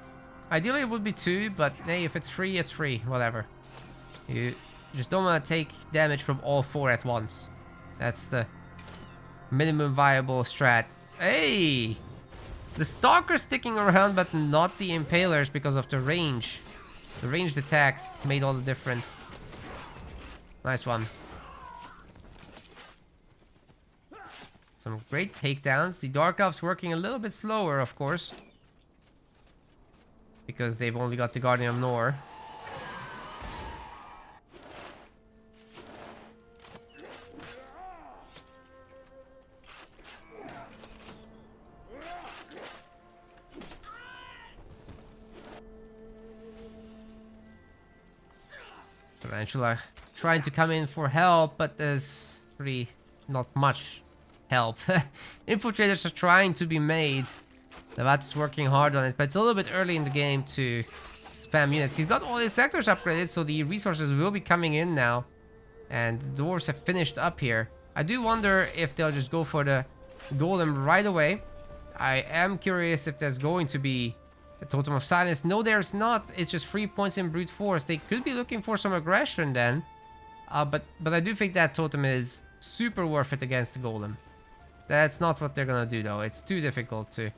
Ideally it would be 2, but hey, if it's 3, it's 3. Whatever. You just don't want to take damage from all 4 at once. That's the minimum viable strat. Hey! The Stalker's sticking around, but not the Impalers because of the range. The ranged attacks made all the difference. Nice one. Some great takedowns. The Dark Elves working a little bit slower, of course. Because they've only got the Guardian of Nor. Tarantula trying to come in for help, but there's really not much help. Infiltrators are trying to be made. Levatus working hard on it, but it's a little bit early in the game to spam units. He's got all his sectors upgraded, so the resources will be coming in now. And the dwarves have finished up here. I do wonder if they'll just go for the golem right away. I am curious if there's going to be a Totem of Silence. No, there's not. It's just 3 points in brute force. They could be looking for some aggression then. But I do think that totem is super worth it against the golem. That's not what they're gonna do though. It's too difficult to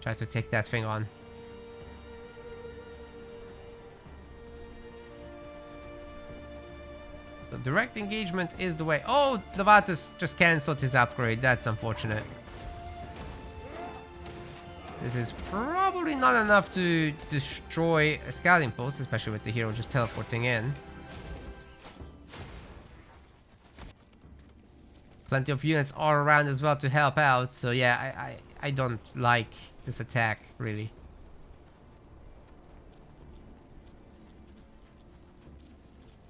try to take that thing on. The direct engagement is the way. Oh, Levatus just cancelled his upgrade. That's unfortunate. This is probably not enough to destroy a scouting post, especially with the hero just teleporting in. Plenty of units are around as well to help out, so yeah, I don't like this attack, really.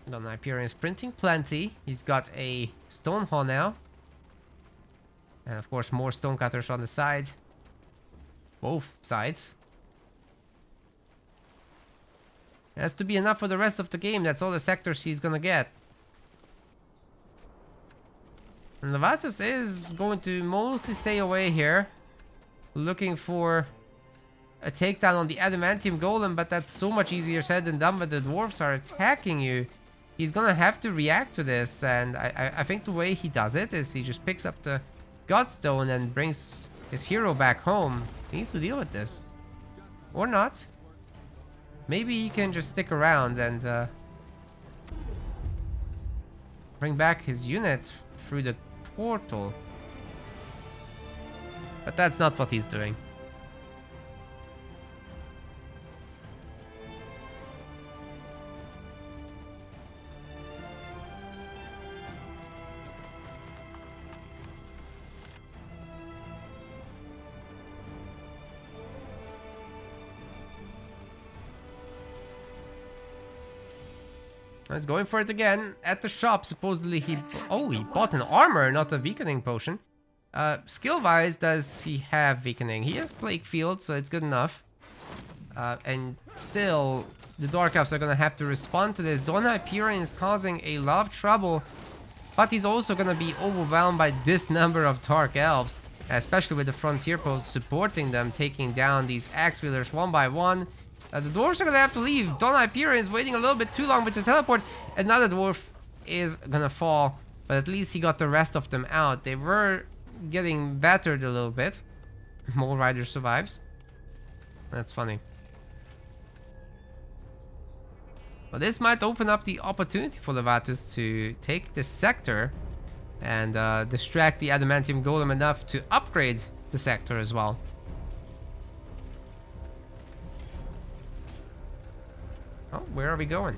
DonHyperion is printing plenty. He's got a stone hall now. And of course more stonecutters on the side. Both sides. It has to be enough for the rest of the game. That's all the sectors he's gonna get. And Levatus is going to mostly stay away here. Looking for a takedown on the Adamantium Golem, but that's so much easier said than done when the dwarves are attacking you. He's gonna have to react to this, and I think the way he does it is he just picks up the Godstone and brings his hero back home. He needs to deal with this. Or not. Maybe he can just stick around and bring back his units through the portal. But that's not what he's doing. He's going for it again at the shop. Supposedly he bought an armor, not a weakening potion. Skill wise, does he have weakening? He has Plague Field, so it's good enough. And still, the Dark Elves are gonna have to respond to this. DonHyperion is causing a lot of trouble, but he's also gonna be overwhelmed by this number of Dark Elves, especially with the Frontier Post supporting them, taking down these Axe Wielders one by one. The Dwarves are gonna have to leave. DonHyperion is waiting a little bit too long with the teleport. Another Dwarf is gonna fall, but at least he got the rest of them out. They were getting battered a little bit. Mole Rider survives. That's funny. But this might open up the opportunity for Levatus to take this sector and distract the Adamantium Golem enough to upgrade the sector as well. Oh, where are we going?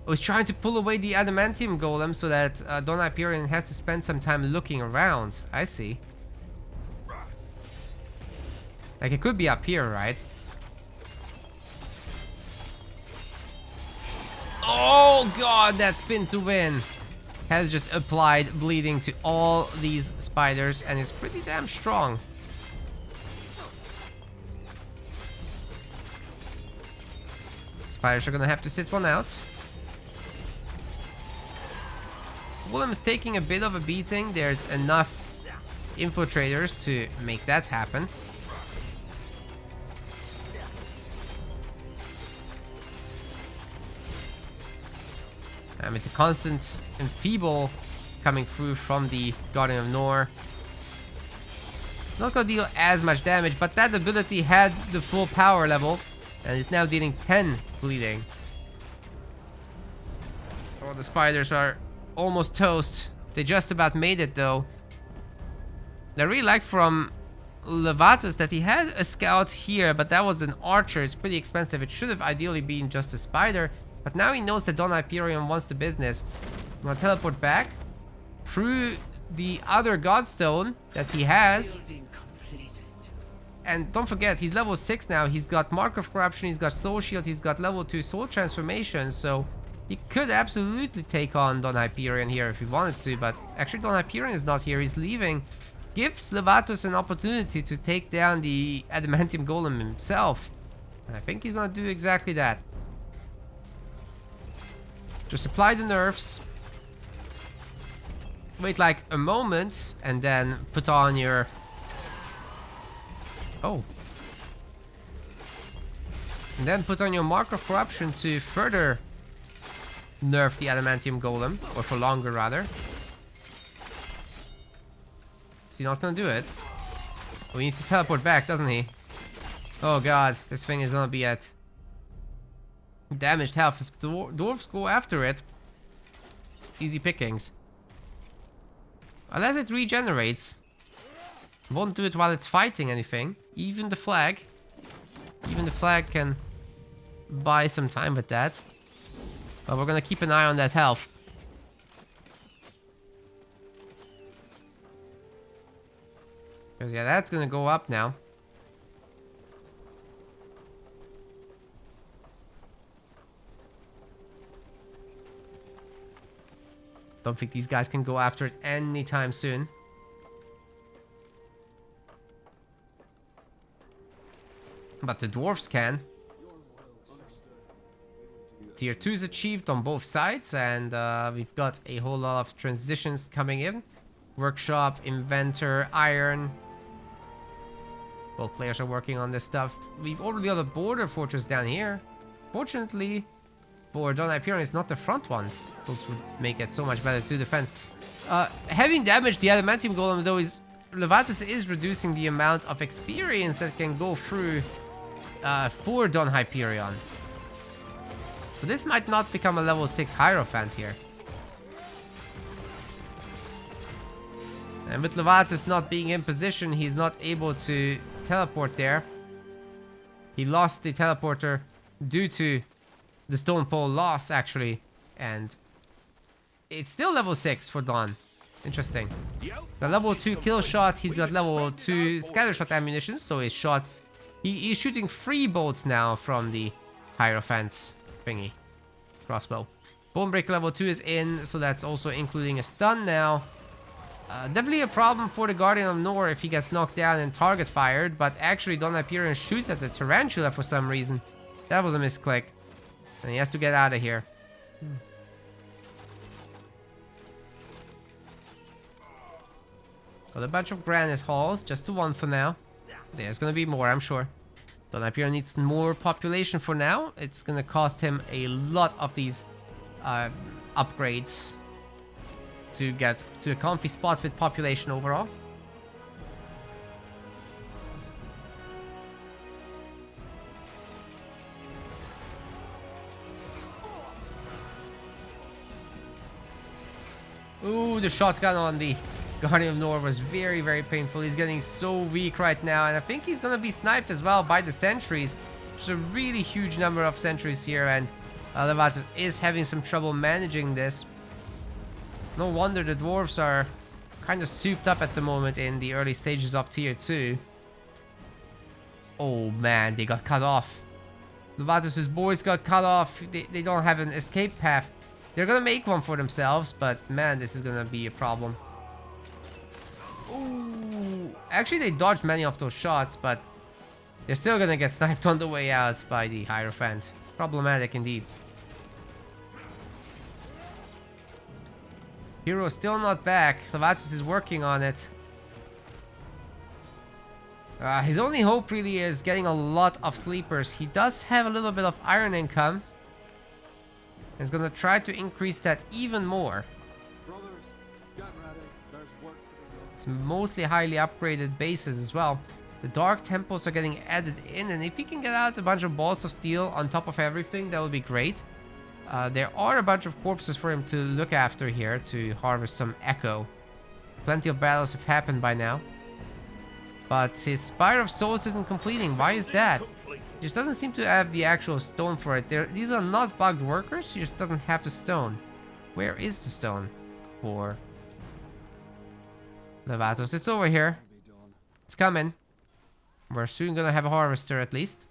Oh, he's trying to pull away the Adamantium Golem so that DonHyperion has to spend some time looking around. I see. Like, it could be up here, right? Oh god, that spin to win has just applied bleeding to all these spiders, and it's pretty damn strong. Spiders are gonna have to sit one out. Willem's taking a bit of a beating. There's enough infiltrators to make that happen. And with the constant enfeeble coming through from the Guardian of Nor, it's not gonna deal as much damage, but that ability had the full power level and is now dealing 10 bleeding. Oh, the spiders are almost toast. They just about made it though. I really like from Levatus that he had a scout here, but that was an archer. It's pretty expensive. It should have ideally been just a spider. But now he knows that DonHyperion wants the business. I'm gonna teleport back through the other Godstone that he has. And don't forget, he's level 6 now. He's got Mark of Corruption, he's got Soul Shield, he's got level 2 Soul Transformation. So he could absolutely take on DonHyperion here if he wanted to. But actually DonHyperion is not here, he's leaving. Gives Levatus an opportunity to take down the Adamantium Golem himself. And I think he's gonna do exactly that. Just apply the nerfs. Wait like a moment and then put on your... Oh. And then put on your Mark of Corruption to further nerf the Adamantium Golem. Or for longer rather. Is he not gonna do it? Oh, he needs to teleport back, doesn't he? Oh god, this thing is gonna be at damaged health. If the dwarves go after it, it's easy pickings. Unless it regenerates. Won't do it while it's fighting anything. Even the flag can buy some time with that. But we're gonna keep an eye on that health. Because yeah, that's gonna go up now. Don't think these guys can go after it anytime soon. But the dwarves can. Tier 2 is achieved on both sides, and we've got a whole lot of transitions coming in. Workshop, Inventor, Iron. Both players are working on this stuff. We've already got a border fortress down here. Fortunately, for DonHyperion, it's not the front ones. Those would make it so much better to defend. Having damaged the Adamantium Golem, though, is Levatus is reducing the amount of experience that can go through for DonHyperion. So this might not become a level 6 Hierophant here. And with Levatus not being in position, he's not able to teleport there. He lost the teleporter due to the Stone Pole loss, actually. And it's still level 6 for Don. Interesting. The level 2 kill shot, he's got level 2 scatter shot ammunition, so his shots... He's shooting 3 bolts now from the Hierophant's thingy. Crossbow. Bonebreaker level 2 is in, so that's also including a stun now. Definitely a problem for the Guardian of Nor if he gets knocked down and target fired, but actually DonHyperion shoots at the Tarantula for some reason. That was a misclick. And he has to get out of here. Got a bunch of granite halls, just the one for now. There's gonna be more, I'm sure. DonHyperion needs more population for now. It's gonna cost him a lot of these upgrades to get to a comfy spot with population overall. Ooh, the shotgun on the Guardian of Nor was very, very painful. He's getting so weak right now, and I think he's gonna be sniped as well by the sentries. There's a really huge number of sentries here, and Levatus is having some trouble managing this. No wonder the dwarves are kind of souped up at the moment in the early stages of tier 2. Oh man, they got cut off. Levatus's boys got cut off. They don't have an escape path. They're gonna make one for themselves, but man, this is gonna be a problem. Ooh. Actually, they dodged many of those shots, but they're still gonna get sniped on the way out by the Hierophant. Problematic indeed. Hero still not back. Levatus is working on it. His only hope really is getting a lot of sleepers. He does have a little bit of iron income. He's gonna try to increase that even more. Brothers, get ready. There's work to be done. It's mostly highly upgraded bases as well. The Dark Temples are getting added in, and if he can get out a bunch of balls of steel on top of everything, that would be great. There are a bunch of corpses for him to look after here to harvest some echo. Plenty of battles have happened by now. But his Spire of Souls isn't completing. Why is that? He just doesn't seem to have the actual stone for it. These are not bugged workers. He just doesn't have the stone. Where is the stone for Levatus? It's over here. It's coming. We're soon gonna have a harvester at least.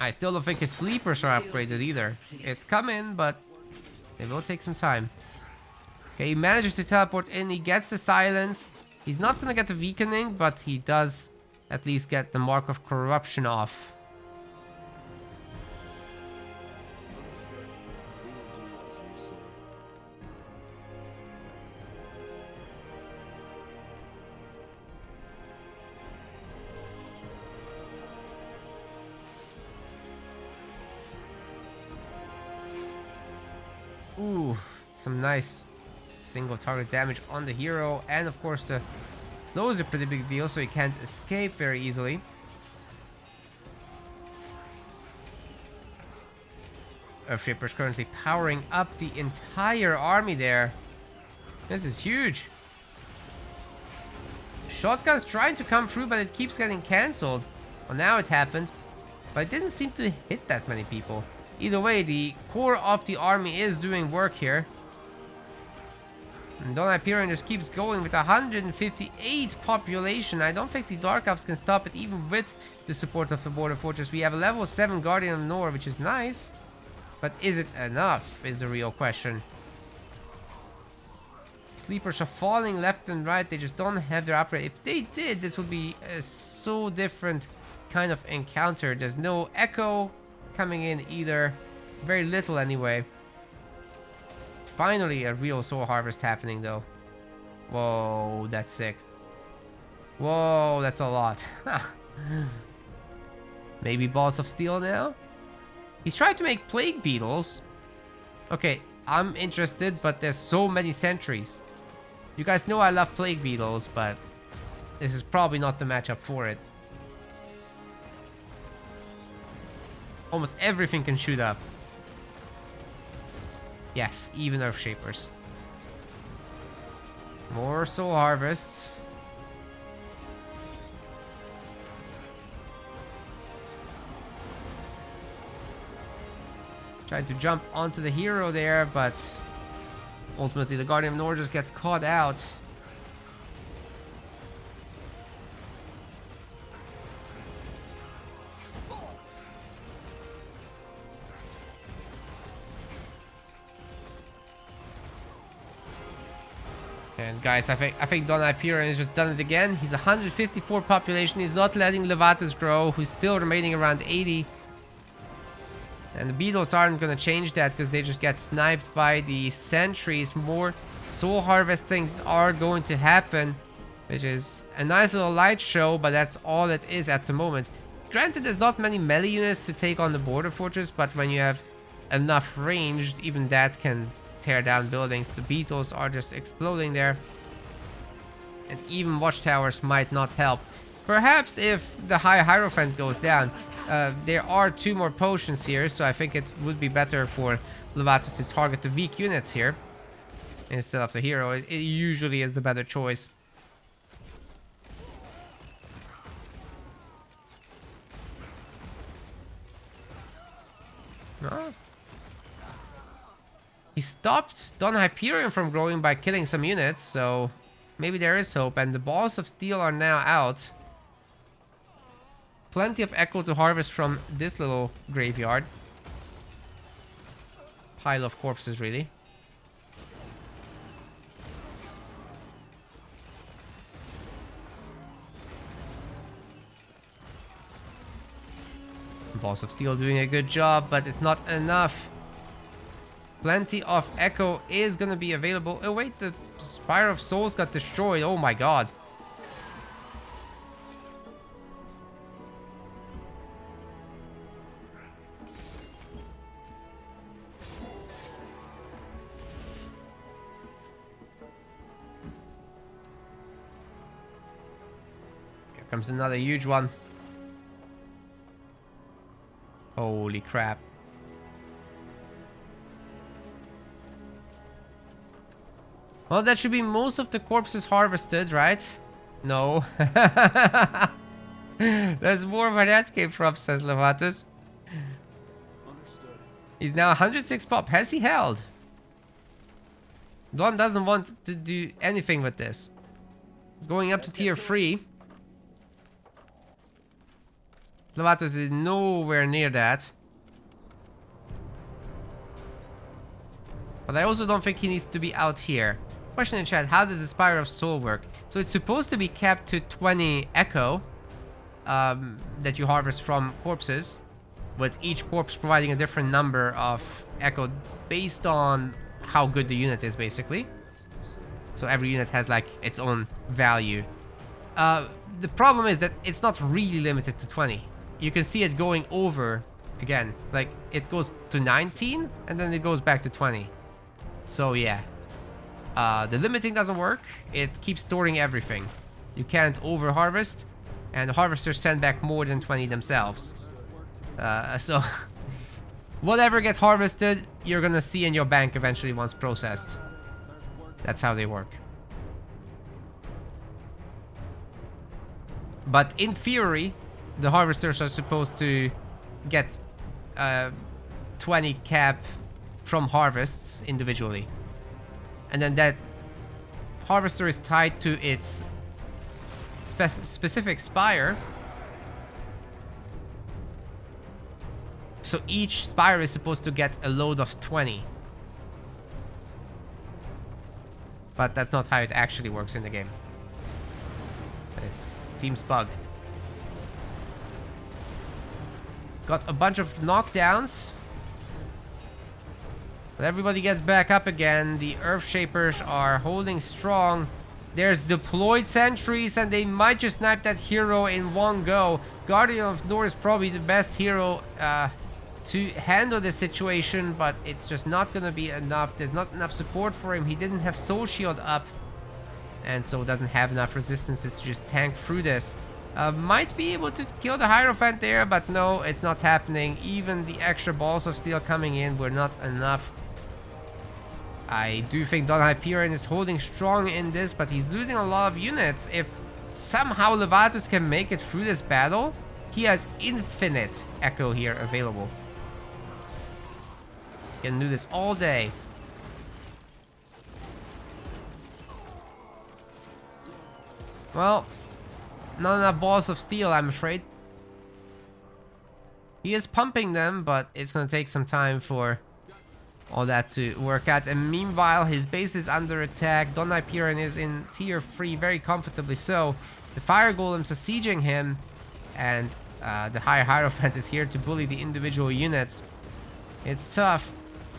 I still don't think his sleepers are upgraded either. It's coming, but it will take some time. Okay, he manages to teleport in. He gets the silence. He's not gonna get the weakening, but he does at least get the mark of corruption off. Ooh, some nice single target damage on the hero, and of course the slow is a pretty big deal, so he can't escape very easily. Earthshaper is currently powering up the entire army there. This is huge. Shotgun's trying to come through, but it keeps getting cancelled. Well, now it happened, but it didn't seem to hit that many people. Either way, the core of the army is doing work here. And DonHyperion just keeps going with 158 population. I don't think the Dark Elves can stop it, even with the support of the Border Fortress. We have a level 7 Guardian of Nor, which is nice. But is it enough, is the real question. Sleepers are falling left and right. They just don't have their upgrade. If they did, this would be a so different kind of encounter. There's no echo coming in either. Very little anyway. Finally a real soul harvest happening though. Whoa, that's sick. Whoa, that's a lot. Maybe balls of steel now? He's trying to make plague beetles. Okay, I'm interested, but there's so many sentries. You guys know I love plague beetles, but this is probably not the matchup for it. Almost everything can shoot up. Yes, even Earthshapers. More soul harvests. Tried to jump onto the hero there, but ultimately the Guardian of Nor just gets caught out. And guys, I think DonHyperion has just done it again. He's 154 population. He's not letting Levatus grow, who's still remaining around 80. And the beetles aren't going to change that because they just get sniped by the sentries. More soul harvestings are going to happen, which is a nice little light show, but that's all it is at the moment. Granted, there's not many melee units to take on the border fortress, but when you have enough ranged, even that can tear down buildings. The beetles are just exploding there. And even watchtowers might not help. Perhaps if the high Hierophant goes down, there are 2 more potions here, so I think it would be better for Levatus to target the weak units here instead of the hero. It usually is the better choice. Oh. He stopped DonHyperion from growing by killing some units, so maybe there is hope. And the balls of steel are now out. Plenty of echo to harvest from this little graveyard. Pile of corpses, really. Balls of steel doing a good job, but it's not enough. Plenty of echo is gonna be available. Oh wait, the Spire of Souls got destroyed. Oh my god. Here comes another huge one. Holy crap. Well, that should be most of the corpses harvested, right? No. There's more where that came from, says Levatus. Understood. He's now 106 pop. Has he held? Don doesn't want to do anything with this. He's going up to tier 3. Levatus is nowhere near that. But I also don't think he needs to be out here. Question in chat, how does the Spire of Soul work? So it's supposed to be capped to 20 echo that you harvest from corpses, with each corpse providing a different number of echo based on how good the unit is, basically. So every unit has like its own value. The problem is that it's not really limited to 20. You can see it going over again. Like it goes to 19 and then it goes back to 20. So yeah. The limiting doesn't work. It keeps storing everything. You can't over harvest, and the harvesters send back more than 20 themselves. So whatever gets harvested, you're gonna see in your bank eventually once processed. That's how they work. But in theory, the harvesters are supposed to get 20 cap from harvests individually. And then that harvester is tied to its specific spire. So each spire is supposed to get a load of 20. But that's not how it actually works in the game. It seems bugged. Got a bunch of knockdowns. But everybody gets back up again. The Earth Shapers are holding strong. There's deployed sentries and they might just snipe that hero in one go. Guardian of North is probably the best hero to handle this situation, but it's just not gonna be enough. There's not enough support for him. He didn't have Soul Shield up, and so doesn't have enough resistances to just tank through this. Might be able to kill the Hierophant there, but no, it's not happening. Even the extra balls of steel coming in were not enough. I do think DonHyperion is holding strong in this, but he's losing a lot of units. If somehow Levatus can make it through this battle, he has infinite echo here available. He can do this all day. Well, not enough balls of steel, I'm afraid. He is pumping them, but it's gonna take some time for all that to work out. And meanwhile, his base is under attack. DonHyperion is in tier 3 very comfortably so. The fire golems are sieging him, and the higher Hierophant is here to bully the individual units. It's tough.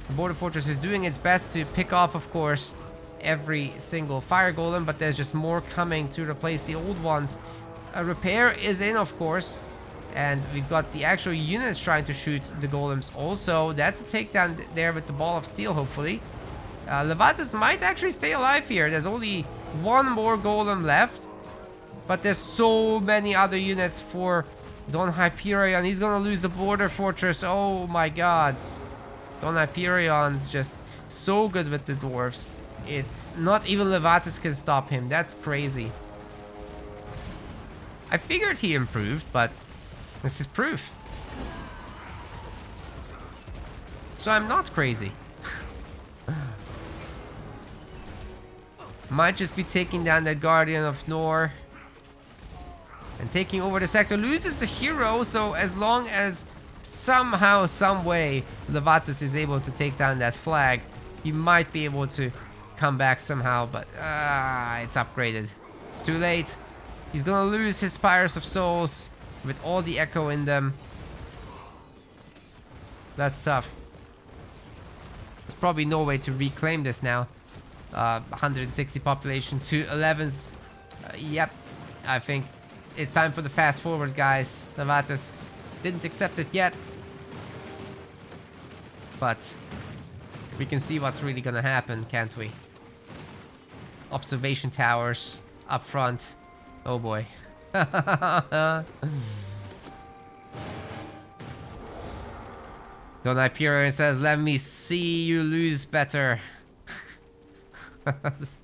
The border fortress is doing its best to pick off, of course, every single fire golem, but there's just more coming to replace the old ones. A repair is in, of course, and we've got the actual units trying to shoot the golems also. That's a takedown there with the ball of steel, hopefully. Levatus might actually stay alive here. There's only one more golem left, but there's so many other units for DonHyperion. He's gonna lose the border fortress. Oh my god. DonHyperion's just so good with the dwarves. It's not even Levatus can stop him. That's crazy. I figured he improved, but this is proof. So I'm not crazy. Might just be taking down that Guardian of Nor and taking over the sector. Loses the hero, so as long as somehow, some way, Levatus is able to take down that flag, he might be able to come back somehow, but it's upgraded. It's too late. He's gonna lose his Spires of Souls with all the echo in them. That's tough. There's probably no way to reclaim this now. 160 population to 11s. Yep, I think it's time for the fast forward, guys. Levatus didn't accept it yet, but we can see what's really gonna happen, can't we? Observation towers up front. Oh boy. DonHyperion says, let me see you lose better.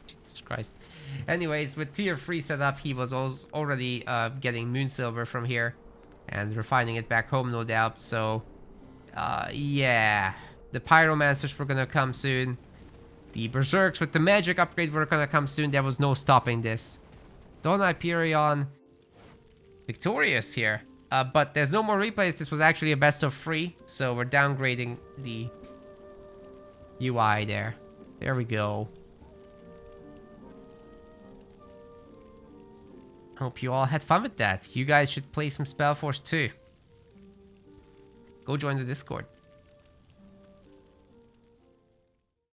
Jesus Christ. Anyways, with tier 3 set up, he was already getting moon silver from here and refining it back home, no doubt. So, yeah. The pyromancers were gonna come soon. The berserks with the magic upgrade were gonna come soon. There was no stopping this. DonHyperion victorious here. But there's no more replays. This was actually a best of 3. So we're downgrading the UI there. There we go. Hope you all had fun with that. You guys should play some SpellForce too. Go join the Discord.